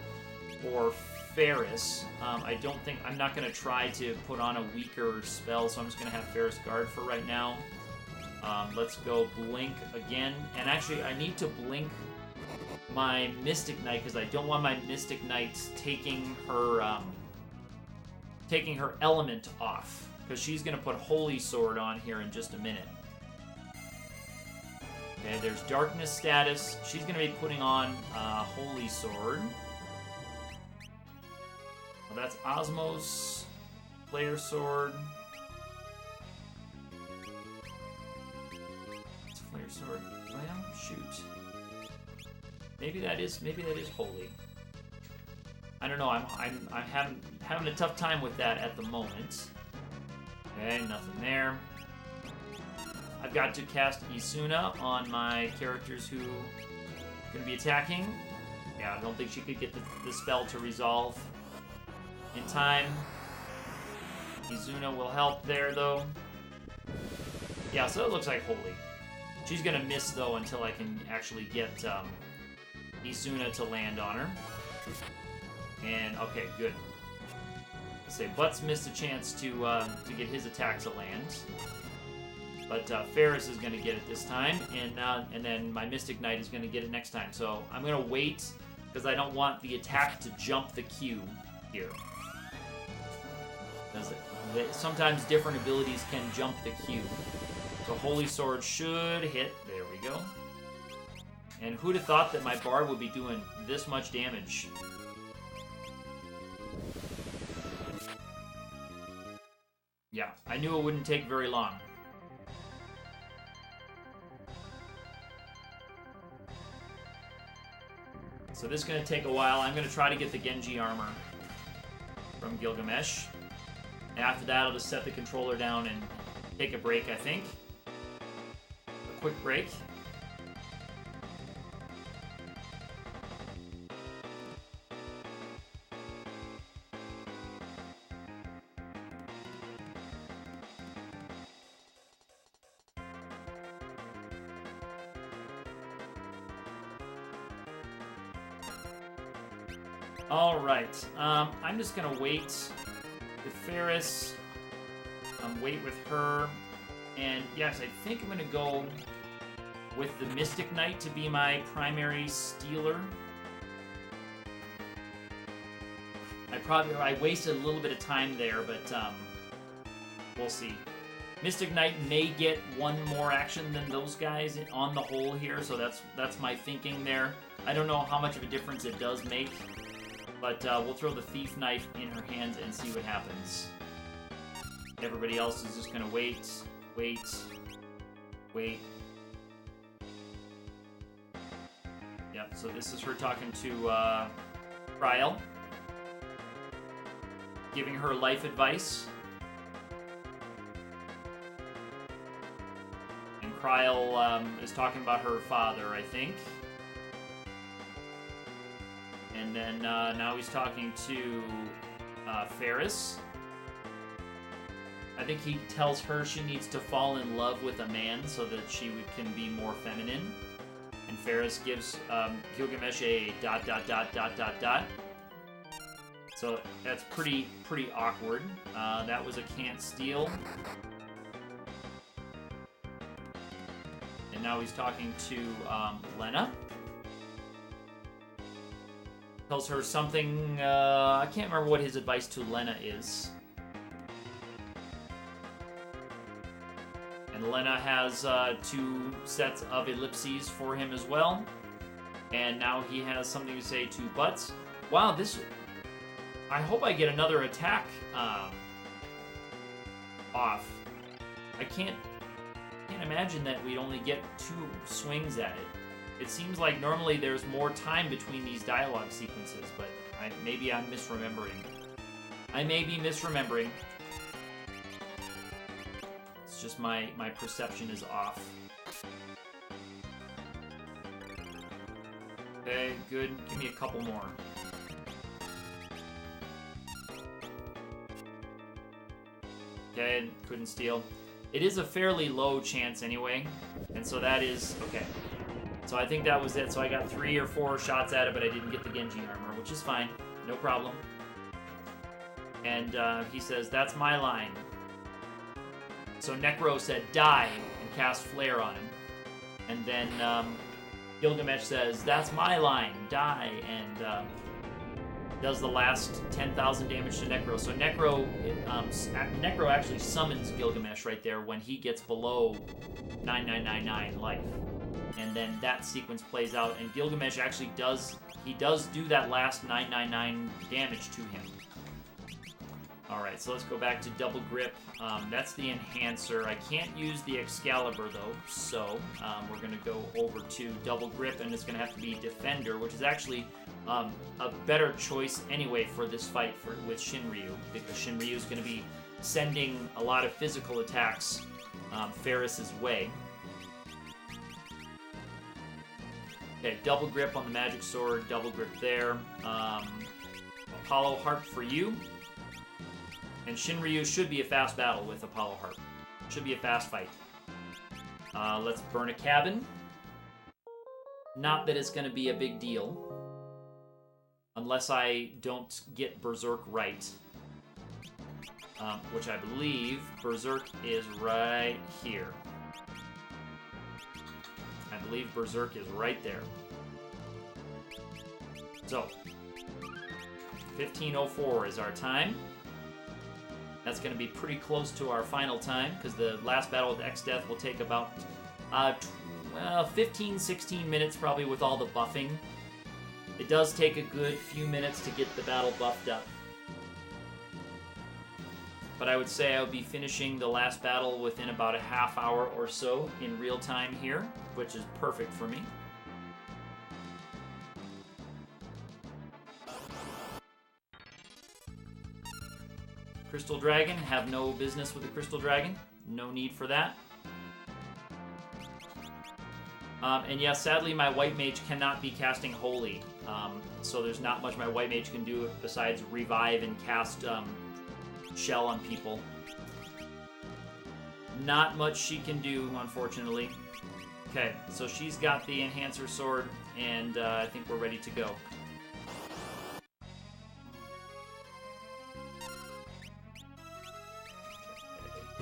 for Ferris. I'm not going to try to put on a weaker spell, so I'm just going to have Ferris Guard for right now. Let's go Blink again, and actually I need to Blink my Mystic Knight because I don't want my Mystic Knight taking her element off, because she's going to put Holy Sword on here in just a minute. Okay, there's Darkness status. She's going to be putting on Holy Sword. Well, that's Osmos, Player Sword. It's Player Sword. Well, shoot. Maybe that is Holy. I don't know. I'm having a tough time with that at the moment. Okay, nothing there. I've got to cast Isuna on my characters who are going to be attacking. Yeah, I don't think she could get the spell to resolve in time. Izuna will help there, though. Yeah, so it looks like Holy. She's gonna miss, though, until I can actually get Izuna to land on her. And, okay, good. Let's say Butts missed a chance to get his attack to land. But Ferris is going to get it this time, and then my Mystic Knight is going to get it next time. So I'm going to wait, because I don't want the attack to jump the queue here. Because sometimes different abilities can jump the queue. So Holy Sword should hit. There we go. And who'd have thought that my Bard would be doing this much damage? Yeah, I knew it wouldn't take very long. So this is going to take a while. I'm going to try to get the Genji armor from Gilgamesh. And after that, I'll just set the controller down and take a break, I think. A quick break. Alright, I'm just gonna wait with Ferris, wait with her, and yes, I think I'm gonna go with the Mystic Knight to be my primary stealer. I wasted a little bit of time there, but we'll see. Mystic Knight may get one more action than those guys on the whole here, so that's my thinking there. I don't know how much of a difference it does make. But we'll throw the Thief Knife in her hands and see what happens. Everybody else is just going to wait, wait, wait. Yep, so this is her talking to Kryl. Giving her life advice. And Kryl is talking about her father, I think. And then now he's talking to Ferris. I think he tells her she needs to fall in love with a man so that she can be more feminine. And Ferris gives Gilgamesh a ... So that's pretty awkward. That was a can't steal. And now he's talking to Lena. Tells her something, I can't remember what his advice to Lena is. And Lena has 2 sets of ellipses for him as well. And now he has something to say to Butts. Wow, this... I hope I get another attack off. I can't imagine that we'd only get 2 swings at it. It seems like normally there's more time between these dialogue sequences, but maybe I'm misremembering. I may be misremembering. It's just my perception is off. Okay, good. Give me a couple more. Okay, couldn't steal. It is a fairly low chance anyway, and so that is... okay. So I think that was it. So I got 3 or 4 shots at it, but I didn't get the Genji armor, which is fine. No problem. And he says, that's my line. So Necro said, die, and cast Flare on him. And then Gilgamesh says, that's my line, die, and does the last 10,000 damage to Necro. So Necro actually summons Gilgamesh right there when he gets below 9999 life. And then that sequence plays out, and Gilgamesh actually does do that last 999 damage to him. Alright, so let's go back to Double Grip. That's the Enhancer. I can't use the Excalibur, though, so we're going to go over to Double Grip, and it's going to have to be Defender, which is actually a better choice anyway for this fight with Shinryu, because Shinryu is going to be sending a lot of physical attacks Ferris's way. Okay, Double Grip on the Magic Sword, Double Grip there. Apollo Harp for you. And Shinryu should be a fast battle with Apollo Harp. Should be a fast fight. Let's burn a cabin. Not that it's going to be a big deal. Unless I don't get Berserk right. Which I believe Berserk is right here. I believe Berserk is right there. So, 15:04 is our time. That's going to be pretty close to our final time, because the last battle with X-Death will take about 15, 16 minutes probably with all the buffing. It does take a good few minutes to get the battle buffed up. But I would say I would be finishing the last battle within about a half hour or so in real time here, which is perfect for me. Crystal Dragon, have no business with the Crystal Dragon. No need for that. And yes, sadly my White Mage cannot be casting Holy. So there's not much my White Mage can do besides revive and cast Shell on people. Not much she can do, unfortunately. Okay, so she's got the Enhancer Sword, and I think we're ready to go.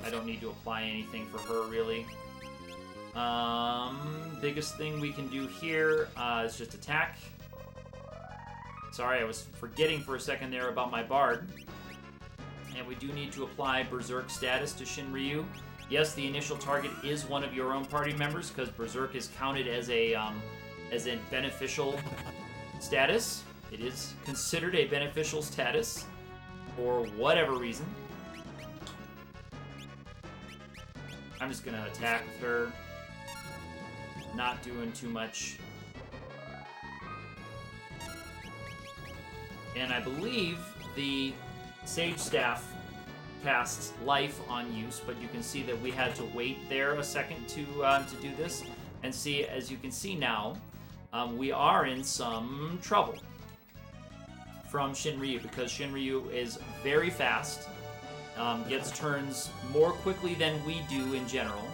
I don't need to apply anything for her, really. Biggest thing we can do here is just attack. Sorry, I was forgetting for a second there about my Bard. And we do need to apply Berserk status to Shinryu. Yes, the initial target is one of your own party members, because Berserk is counted as a beneficial status. It is considered a beneficial status for whatever reason. I'm just gonna attack with her. Not doing too much. And I believe the Sage Staff casts life on use, but you can see that we had to wait there a second to do this. And see, as you can see now, we are in some trouble from Shinryu, because Shinryu is very fast, gets turns more quickly than we do in general.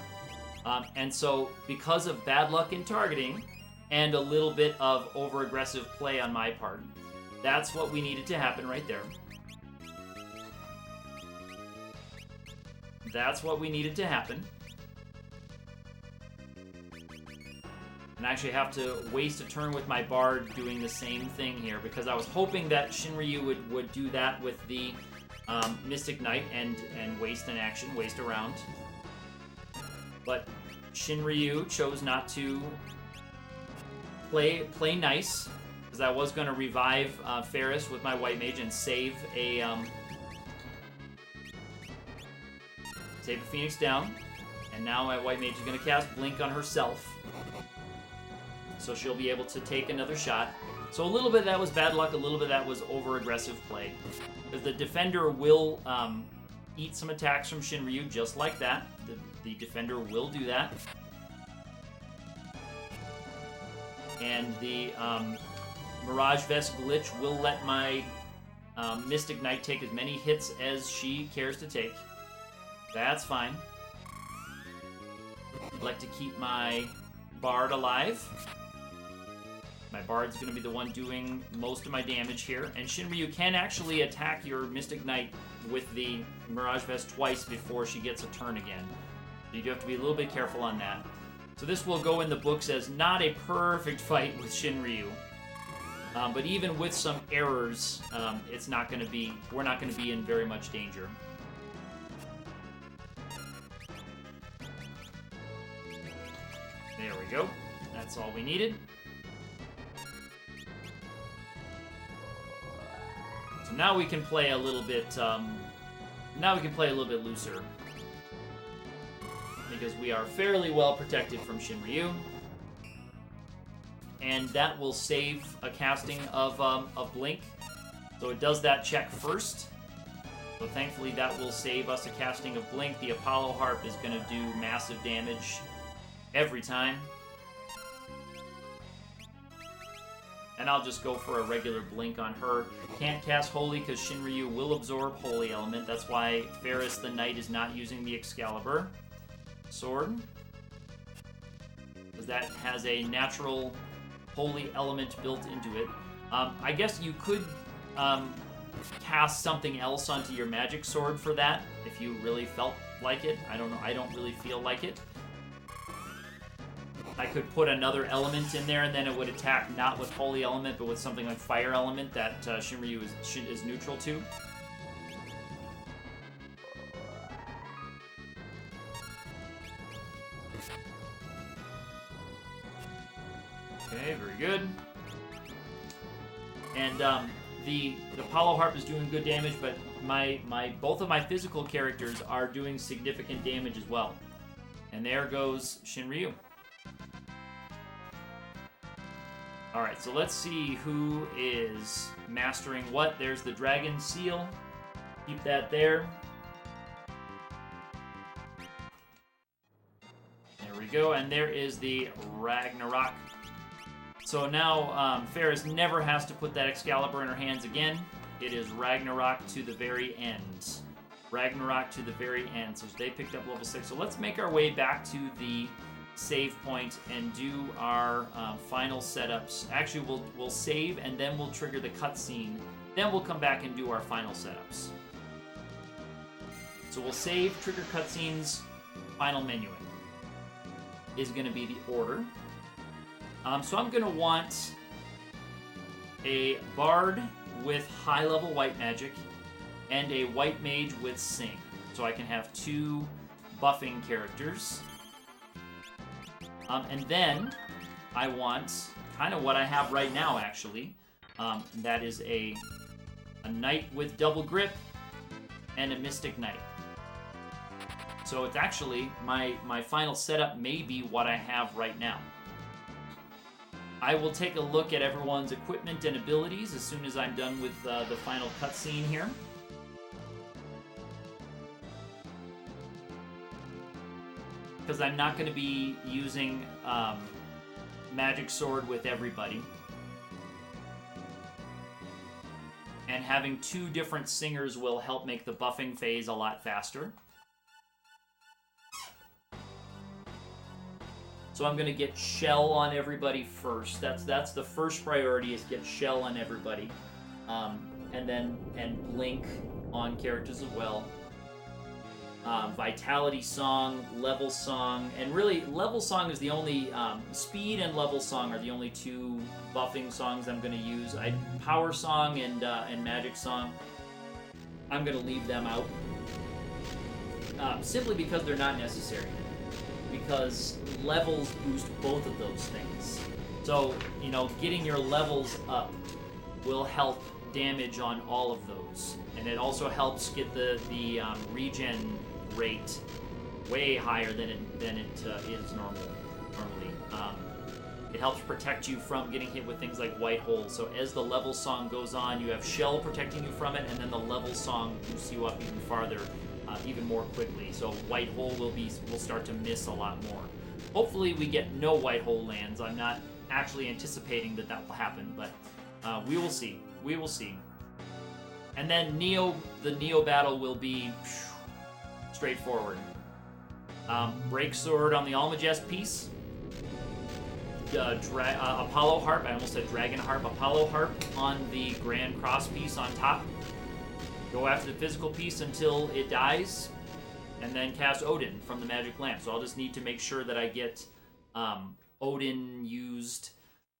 And so, because of bad luck in targeting and a little bit of over-aggressive play on my part, that's what we needed to happen right there. That's what we needed to happen. And I actually have to waste a turn with my Bard doing the same thing here, because I was hoping that Shinryu would do that with the Mystic Knight and waste an action, waste a round. But Shinryu chose not to play nice, because I was going to revive Ferris with my White Mage and save a Phoenix down. And now my White Mage is going to cast Blink on herself, so she'll be able to take another shot. So a little bit of that was bad luck, a little bit of that was over-aggressive play. Because the defender will eat some attacks from Shinryu just like that. The defender will do that. And the Mirage Vest glitch will let my Mystic Knight take as many hits as she cares to take. That's fine. I'd like to keep my Bard alive. My Bard's going to be the one doing most of my damage here. And Shinryu can actually attack your Mystic Knight with the Mirage Vest twice before she gets a turn again. So you do have to be a little bit careful on that. So this will go in the books as not a perfect fight with Shinryu. But even with some errors, it's not going to be, we're not going to be in very much danger. There we go. That's all we needed. So now we can play a little bit. Now we can play a little bit looser, because we are fairly well protected from Shinryu, and that will save a casting of Blink. So it does that check first. So thankfully that will save us a casting of Blink. The Apollo Harp is going to do massive damage every time. And I'll just go for a regular Blink on her. Can't cast Holy because Shinryu will absorb Holy Element. That's why Ferris the Knight is not using the Excalibur sword, because that has a natural Holy Element built into it. I guess you could cast something else onto your magic sword for that, if you really felt like it. I don't know. I don't really feel like it. I could put another element in there, and then it would attack not with Holy Element, but with something like Fire Element that Shinryu is neutral to. Okay, very good. And the Apollo Harp is doing good damage, but both of my physical characters are doing significant damage as well. And there goes Shinryu. Alright, so let's see who is mastering what. There's the Dragon Seal. Keep that there. There we go, and there is the Ragnarok. So now Ferris never has to put that Excalibur in her hands again. It is Ragnarok to the very end. Ragnarok to the very end. So they picked up level 6. So let's make our way back to the save point and do our final setups. Actually, we'll save and then we'll trigger the cutscene. Then we'll come back and do our final setups. So we'll save, trigger cutscenes, final menuing is going to be the order. So I'm going to want a Bard with high-level white magic and a White Mage with Sing. So I can have two buffing characters. And then I want kind of what I have right now, actually. That is a Knight with double grip and a Mystic Knight. So it's actually, my final setup may be what I have right now. I will take a look at everyone's equipment and abilities as soon as I'm done with the final cutscene here. Because I'm not going to be using Magic Sword with everybody. and having 2 different singers will help make the buffing phase a lot faster. So I'm going to get Shell on everybody first. That's the first priority, is get Shell on everybody. And Blink on characters as well. Vitality Song, Level Song, and really Level Song is the only, Speed and Level Song are the only 2 buffing songs I'm going to use. Power Song and Magic Song, I'm going to leave them out. Simply because they're not necessary. Because levels boost both of those things. So, you know, getting your levels up will help damage on all of those. And it also helps get the regen rate way higher than it is normally. It helps protect you from getting hit with things like White Hole. So as the level song goes on, you have Shell protecting you from it, and then the level song boosts you up even farther, even more quickly. So White Hole will start to miss a lot more. Hopefully we get no White Hole lands. I'm not actually anticipating that will happen, but we will see. We will see. And then the Neo battle will be straightforward. Break Sword on the Almagest piece. Apollo Harp, I almost said Dragon Harp. Apollo Harp on the Grand Cross piece on top. Go after the physical piece until it dies, and then cast Odin from the Magic Lamp. So I'll just need to make sure that I get Odin used,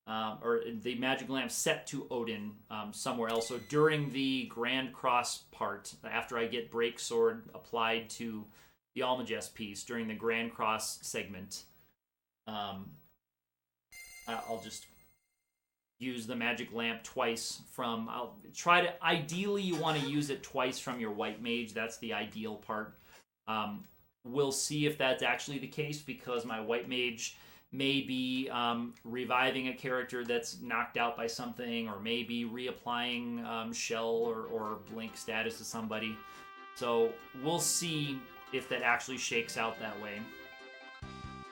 or the Magic Lamp set to Odin somewhere else. So during the Grand Cross part, after I get Break Sword applied to the Almagest piece, during the Grand Cross segment, I'll just use the Magic Lamp twice from... Ideally, you want to use it twice from your White Mage. That's the ideal part. We'll see if that's actually the case, because my White Mage may be reviving a character that's knocked out by something, or maybe reapplying Shell or Blink status to somebody. So we'll see if that actually shakes out that way,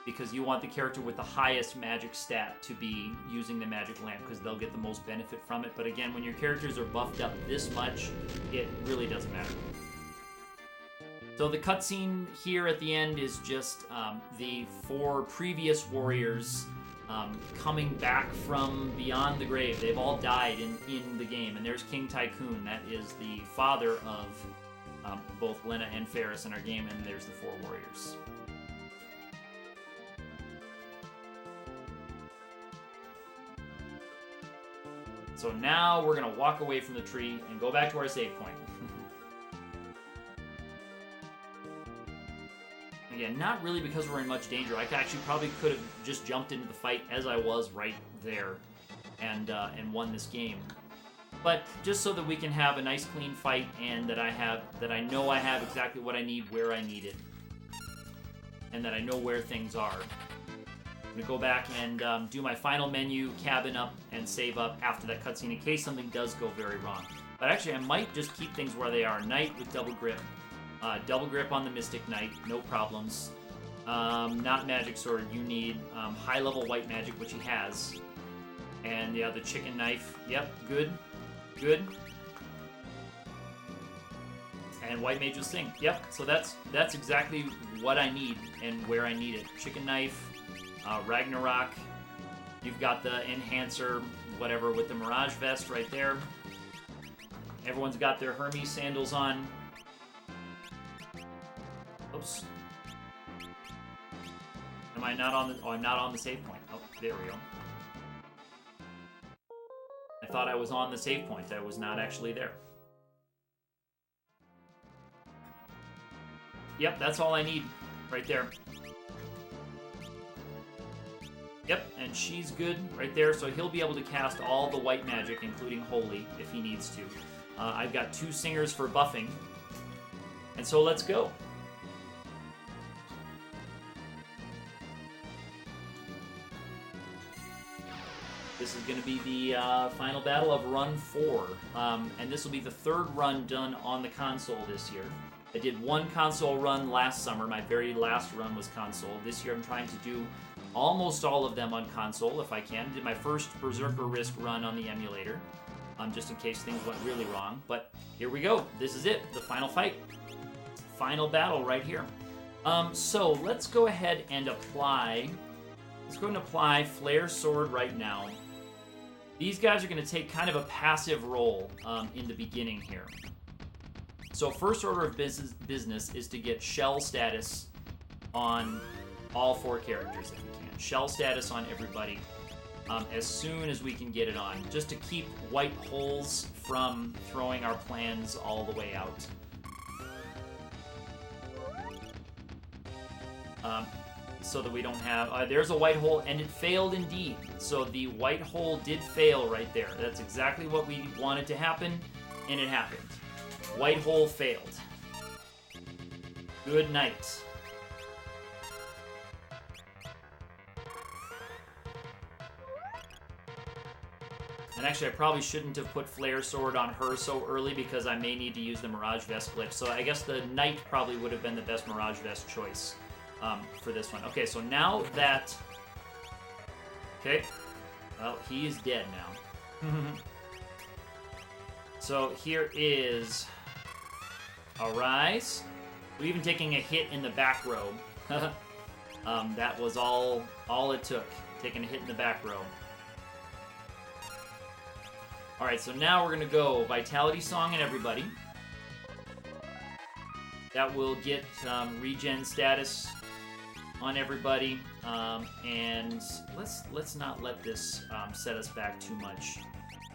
because you want the character with the highest magic stat to be using the Magic Lamp, because they'll get the most benefit from it. But again, when your characters are buffed up this much, it really doesn't matter. So the cutscene here at the end is just the 4 previous warriors coming back from beyond the grave. They've all died in the game. And there's King Tycoon. That is the father of both Lena and Ferris in our game. And there's the 4 warriors. So now we're going to walk away from the tree and go back to our save point. Again, not really because we're in much danger. I probably could have just jumped into the fight as I was right there and won this game. But just so that we can have a nice clean fight, and that I know I have exactly what I need where I need it, and that I know where things are. I'm going to go back and do my final menu, cabin up, and save up after that cutscene in case something does go very wrong. But actually, I might just keep things where they are. Knight with double grip. Double grip on the Mystic Knight, no problems. Not Magic Sword, you need high-level white magic, which he has. And yeah, the Chicken Knife, yep, good. Good. And White Mage will Sing, yep, so that's exactly what I need and where I need it. Chicken Knife. Ragnarok, you've got the Enhancer, whatever, with the Mirage Vest right there. Everyone's got their Hermes sandals on. Oops. Am I not on the... Oh, I'm not on the save point. Oh, there we go. I thought I was on the save point. I was not actually there. Yep, that's all I need right there. Yep, and she's good right there, so he'll be able to cast all the white magic, including Holy, if he needs to. I've got 2 singers for buffing, and so let's go. This is going to be the final battle of Run 4, and this will be the 3rd run done on the console this year. I did 1 console run last summer. My very last run was console. This year I'm trying to do almost all of them on console, if I can. Did my first Berserker Risk run on the emulator. just in case things went really wrong. But here we go. This is it, the final fight. Final battle right here. So let's go ahead and apply. Let's go and apply Flare Sword right now. These guys are going to take kind of a passive role in the beginning here. So first order of business is to get shell status on all 4 characters if we can. Shell status on everybody as soon as we can get it on, just to keep white holes from throwing our plans all the way out. So that we don't have... there's a white hole, and it failed indeed. So the white hole did fail right there. That's exactly what we wanted to happen, and it happened. White hole failed. Good night. And actually, I probably shouldn't have put Flare Sword on her so early because I may need to use the Mirage Vest glitch. So I guess the Knight probably would have been the best Mirage Vest choice for this one. Okay, so now that... Okay. Well, he is dead now. So here is... Arise. We're even taking a hit in the back row. That was all it took. Taking a hit in the back row. Alright, so now we're going to go Vitality Song and everybody. That will get regen status on everybody. And let's not let this set us back too much.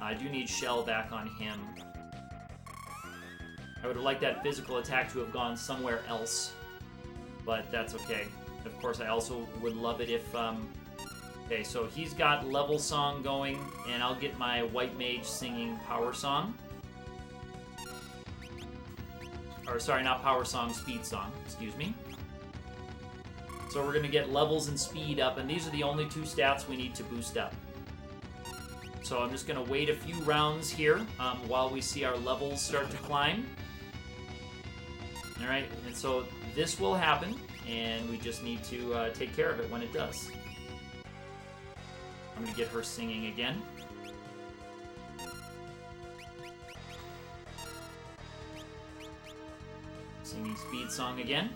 I do need Shell back on him. I would have liked that physical attack to have gone somewhere else, but that's okay. Of course, I also would love it if... Okay, so he's got level song going, and I'll get my White Mage singing power song. Or, sorry, not power song, speed song. Excuse me. So we're going to get levels and speed up, and these are the only 2 stats we need to boost up. So I'm just going to wait a few rounds here while we see our levels start to climb. Alright, and so this will happen, and we just need to take care of it when it does. I'm going to get her singing again. Singing speed song again.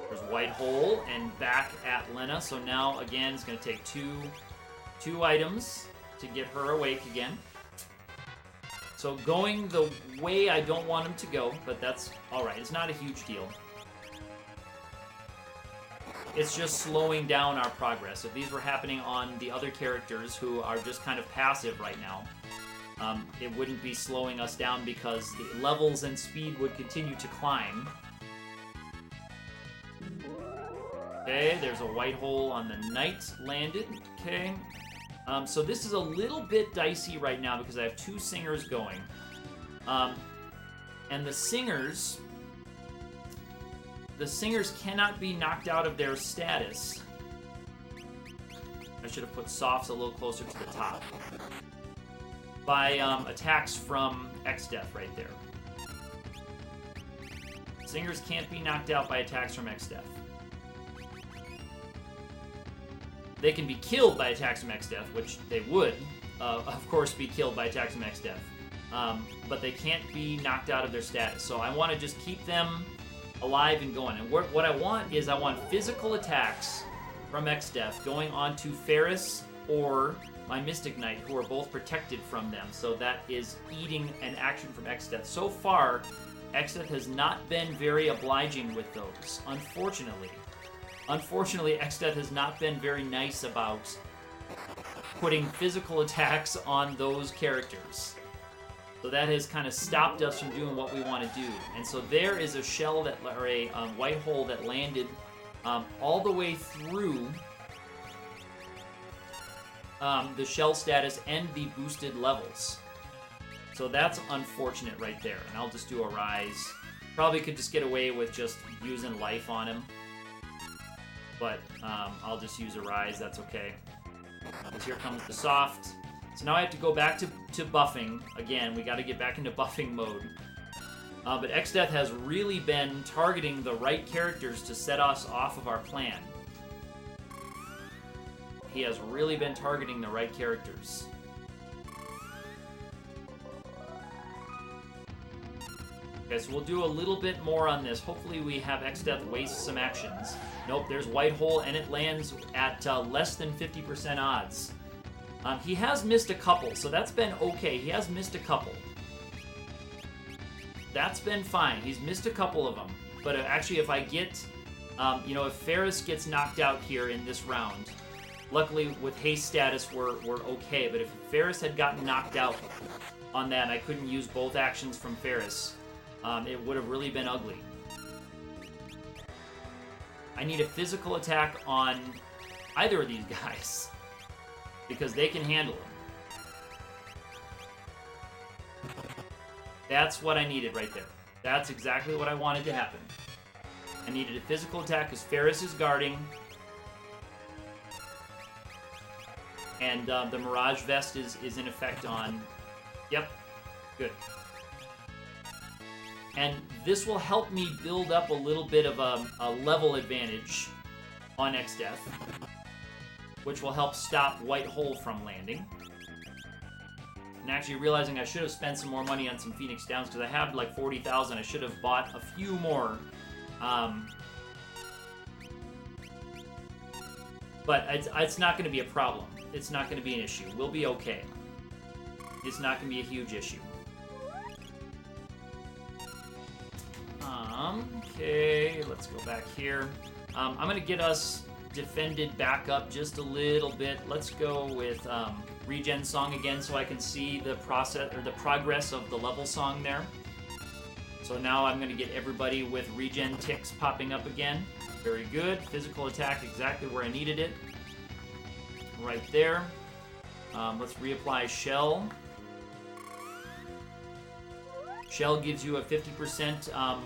There's White Hole and back at Lena. So now, again, it's going to take two items to get her awake again. So going the way I don't want him to go, but that's alright. It's not a huge deal. It's just slowing down our progress. If these were happening on the other characters who are just kind of passive right now, it wouldn't be slowing us down because the levels and speed would continue to climb. Okay, there's a White Hole on the Knight landed. Okay. So this is a little bit dicey right now because I have 2 singers going. And the singers cannot be knocked out of their status. I should have put softs a little closer to the top. By attacks from X-Death right there. Singers can't be knocked out by attacks from X-Death. They can be killed by attacks from X-Death, which they would, of course, be killed by attacks from X-Death. But they can't be knocked out of their status. So I want to just keep them alive and going. And what I want is I want physical attacks from X-Death going on to Ferris or my Mystic Knight, who are both protected from them. So that is eating an action from X-Death. So far, X-Death has not been very obliging with those, unfortunately. Unfortunately, X-Death has not been very nice about putting physical attacks on those characters. So that has kind of stopped us from doing what we want to do. And so there is a shell that, or a White Hole that landed all the way through the shell status and the boosted levels. So that's unfortunate right there. And I'll just do a Rise. Probably could just get away with just using life on him. But I'll just use a Rise, that's okay. Because here comes the soft. So now I have to go back to buffing. Again, we got to get back into buffing mode. But X-Death has really been targeting the right characters to set us off of our plan. He has really been targeting the right characters. Okay, so we'll do a little bit more on this. Hopefully we have Xdeath waste some actions. Nope, there's White Hole, and it lands at less than 50% odds. He has missed a couple, so that's been okay. He has missed a couple. That's been fine. He's missed a couple of them. But actually, if I get, you know, if Ferris gets knocked out here in this round, luckily with haste status we're okay. But if Ferris had gotten knocked out on that and I couldn't use both actions from Ferris, it would have really been ugly. I need a physical attack on either of these guys because they can handle him. That's what I needed right there. That's exactly what I wanted to happen. I needed a physical attack because Ferris is guarding. And the Mirage Vest is in effect on... Yep. Good. And this will help me build up a little bit of a level advantage on Xdeath, which will help stop White Hole from landing. And actually realizing I should have spent some more money on some Phoenix Downs because I have like 40,000. I should have bought a few more. But it's not going to be a problem. It's not going to be an issue. We'll be okay. It's not going to be a huge issue. Okay, let's go back here. I'm going to get us defended back up just a little bit. Let's go with Regen Song again so I can see the process or the progress of the level song there. So now I'm going to get everybody with regen ticks popping up again. Very good. Physical attack exactly where I needed it. Right there. Let's reapply Shell. Shell gives you a 50%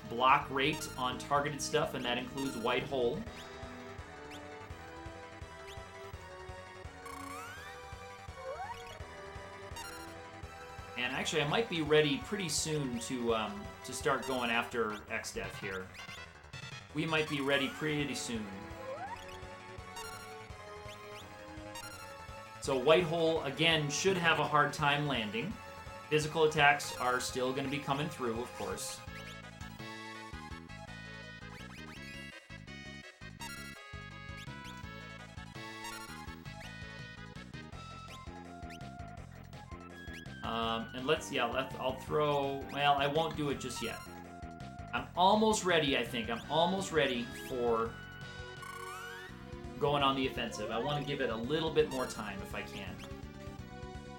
block rate on targeted stuff, and that includes White Hole. And actually, I might be ready pretty soon to start going after Xdeath here. We might be ready pretty soon. So White Hole, again, should have a hard time landing. Physical attacks are still going to be coming through, of course. And I'll throw, well, I won't do it just yet. I'm almost ready, I think. I'm almost ready for going on the offensive. I want to give it a little bit more time if I can.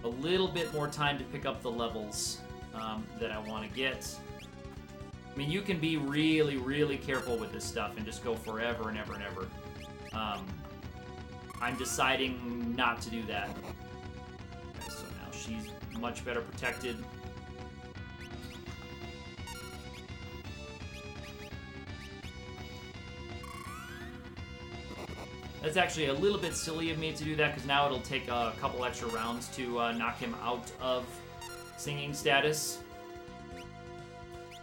A little bit more time to pick up the levels that I want to get. I mean, you can be really, really careful with this stuff and just go forever and ever and ever. I'm deciding not to do that. Okay, so now she's much better protected. That's actually a little bit silly of me to do that because now it'll take a couple extra rounds to knock him out of singing status.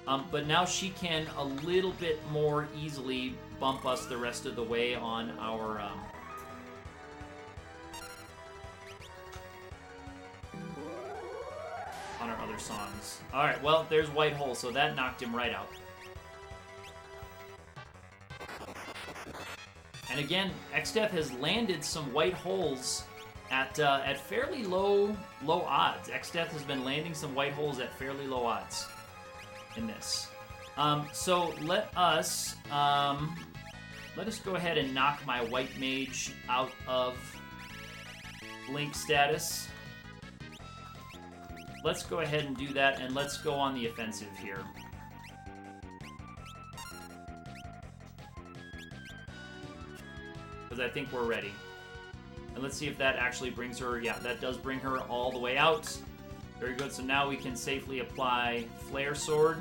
But now she can a little bit more easily bump us the rest of the way on our other songs. Alright, well, there's White Hole, so that knocked him right out. And again, Xdeath has landed some White Holes at fairly low odds. Xdeath has been landing some White Holes at fairly low odds in this. So let us go ahead and knock my White Mage out of Blink status. Let's go ahead and do that, and let's go on the offensive here. Because I think we're ready. And let's see if that actually brings her... Yeah, that does bring her all the way out. Very good. So now we can safely apply Flare Sword.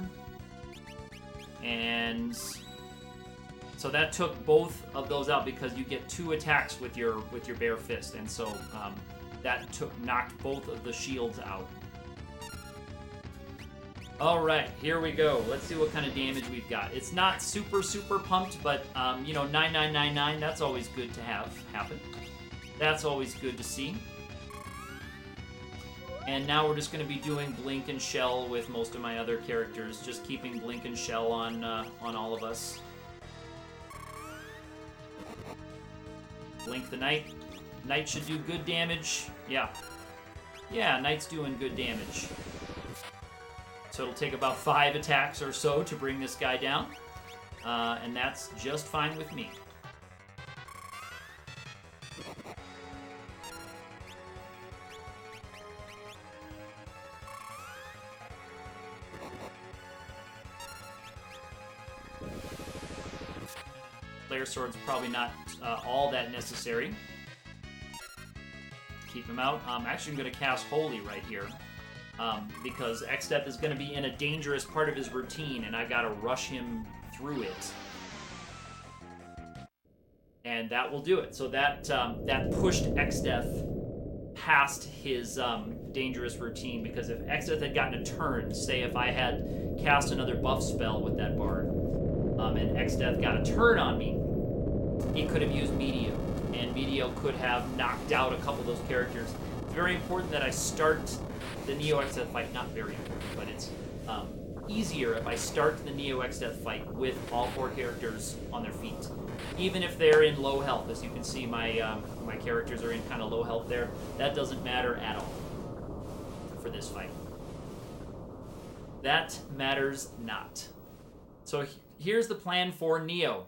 And... so that took both of those out because you get 2 attacks with your Bare Fist. And so that knocked both of the shields out. Alright, here we go. Let's see what kind of damage we've got. It's not super pumped, but, you know, 9999, that's always good to have happen. That's always good to see. And now we're just going to be doing Blink and Shell with most of my other characters, just keeping Blink and Shell on all of us. Blink the Knight. Knight should do good damage. Yeah. Yeah, Knight's doing good damage. So it'll take about 5 attacks or so to bring this guy down. And that's just fine with me. Flare Sword's probably not all that necessary. Keep him out. I'm actually going to cast Holy right here. Because Xdeath is going to be in a dangerous part of his routine, and I got to rush him through it. And that will do it. So that pushed Xdeath past his dangerous routine, because if Xdeath had gotten a turn, say if I had cast another buff spell with that bard, and Xdeath got a turn on me, he could have used Medio, and Medio could have knocked out a couple of those characters. It's very important that I start the Neo Xdeath fight, not very important, but it's easier if I start the Neo Xdeath fight with all 4 characters on their feet. Even if they're in low health, as you can see my my characters are in kind of low health there. That doesn't matter at all for this fight. That matters not. So here's the plan for Neo.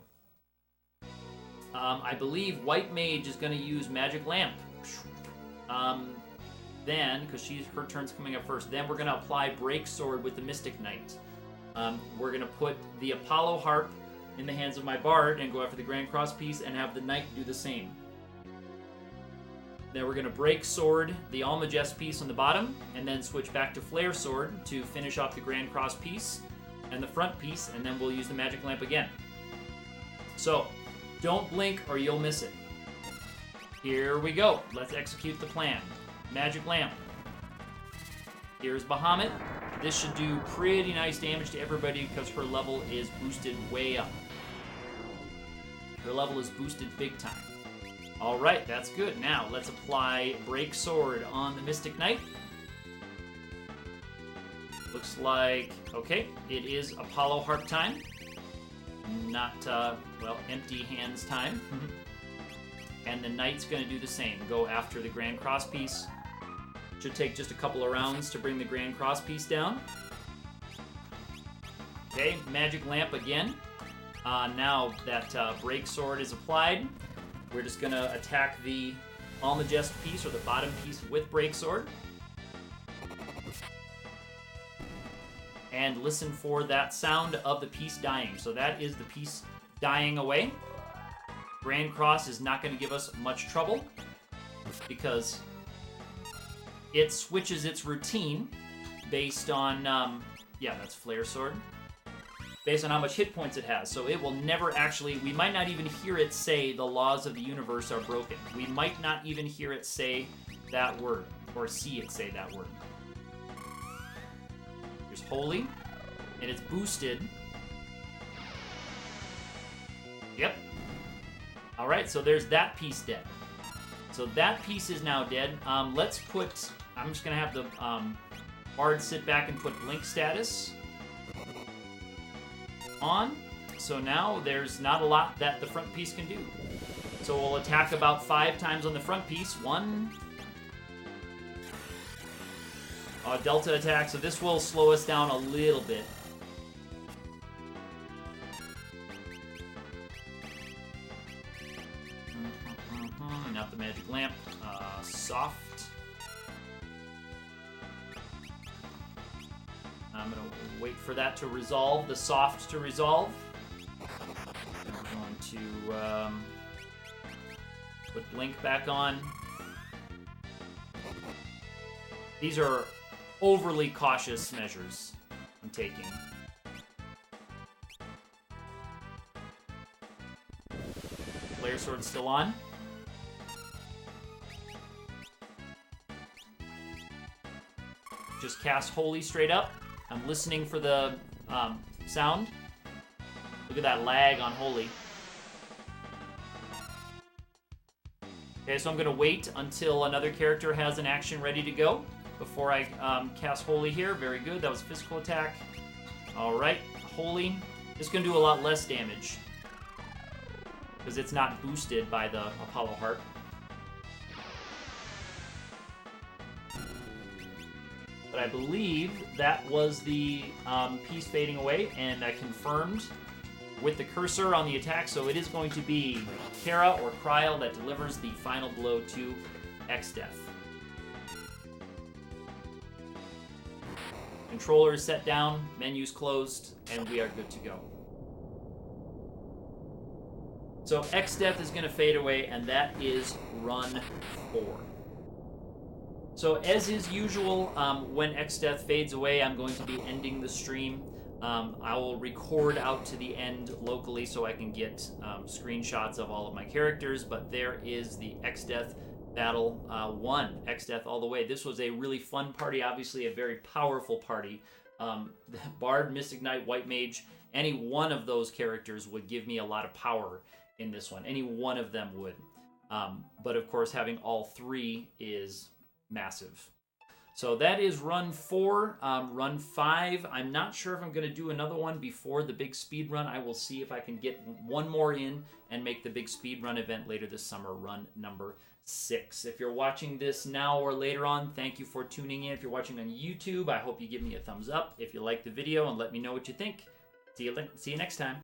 I believe White Mage is going to use Magic Lamp. Then, because her turn's coming up first, then we're going to apply Break Sword with the Mystic Knight. We're going to put the Apollo Harp in the hands of my Bard and go after the Grand Cross piece and have the Knight do the same. Then we're going to Break Sword the Almagest piece on the bottom, and then switch back to Flare Sword to finish off the Grand Cross piece and the front piece, and then we'll use the Magic Lamp again. So, don't blink or you'll miss it. Here we go. Let's execute the plan. Magic Lamp. Here's Bahamut. This should do pretty nice damage to everybody because her level is boosted way up. Her level is boosted big time. Alright, that's good. Now, let's apply Break Sword on the Mystic Knight. Looks like, okay, it is Apollo Harp time. Not, well, empty hands time. And the Knight's going to do the same. Go after the Grand Cross piece. Should take just a couple of rounds to bring the Grand Cross piece down. Okay, Magic Lamp again. Now that Break Sword is applied, we're just going to attack the Almagest piece, or the bottom piece, with Break Sword. And listen for that sound of the piece dying. So that is the piece dying away. Grand Cross is not going to give us much trouble because it switches its routine based on, yeah, that's Flare Sword, based on how much hit points it has. So it will never actually, we might not even hear it say the laws of the universe are broken. We might not even hear it say that word, or see it say that word. Here's Holy, and it's boosted. Yep. Alright, so there's that piece dead. So that piece is now dead. Let's put, I'm just going to have the Bard sit back and put Blink status on. So now there's not a lot that the front piece can do. So we'll attack about 5 times on the front piece. 1. Delta attack, so this will slow us down a little bit. Not the Magic Lamp. Soft. I'm going to wait for that to resolve, the soft to resolve. I'm going to put Blink back on. These are overly cautious measures I'm taking. Flare Sword's still on. Just cast Holy straight up. I'm listening for the sound. Look at that lag on Holy. Okay, so I'm going to wait until another character has an action ready to go before I cast Holy here. Very good. That was a physical attack. All right, Holy. It's going to do a lot less damage because it's not boosted by the Apollo Harp. But I believe that was the piece fading away, and I confirmed with the cursor on the attack, so it is going to be Kara or Kryl that delivers the final blow to X-Death. Controller is set down, menu's closed, and we are good to go. So X-Death is going to fade away, and that is run 4. So as is usual, when X-Death fades away, I'm going to be ending the stream. I will record out to the end locally so I can get screenshots of all of my characters, but there is the X-Death Battle 1, X-Death all the way. This was a really fun party, obviously a very powerful party. Bard, Mystic Knight, White Mage, any one of those characters would give me a lot of power in this one. Any one of them would. But of course, having all three is massive. So that is run 4. Run 5, I'm not sure if I'm going to do another one before the big speed run. I will see if I can get one more in and make the big speed run event later this summer, run number 6. If you're watching this now or later on, thank you for tuning in. If you're watching on YouTube, I hope you give me a thumbs up if you like the video and let me know what you think. See you next time.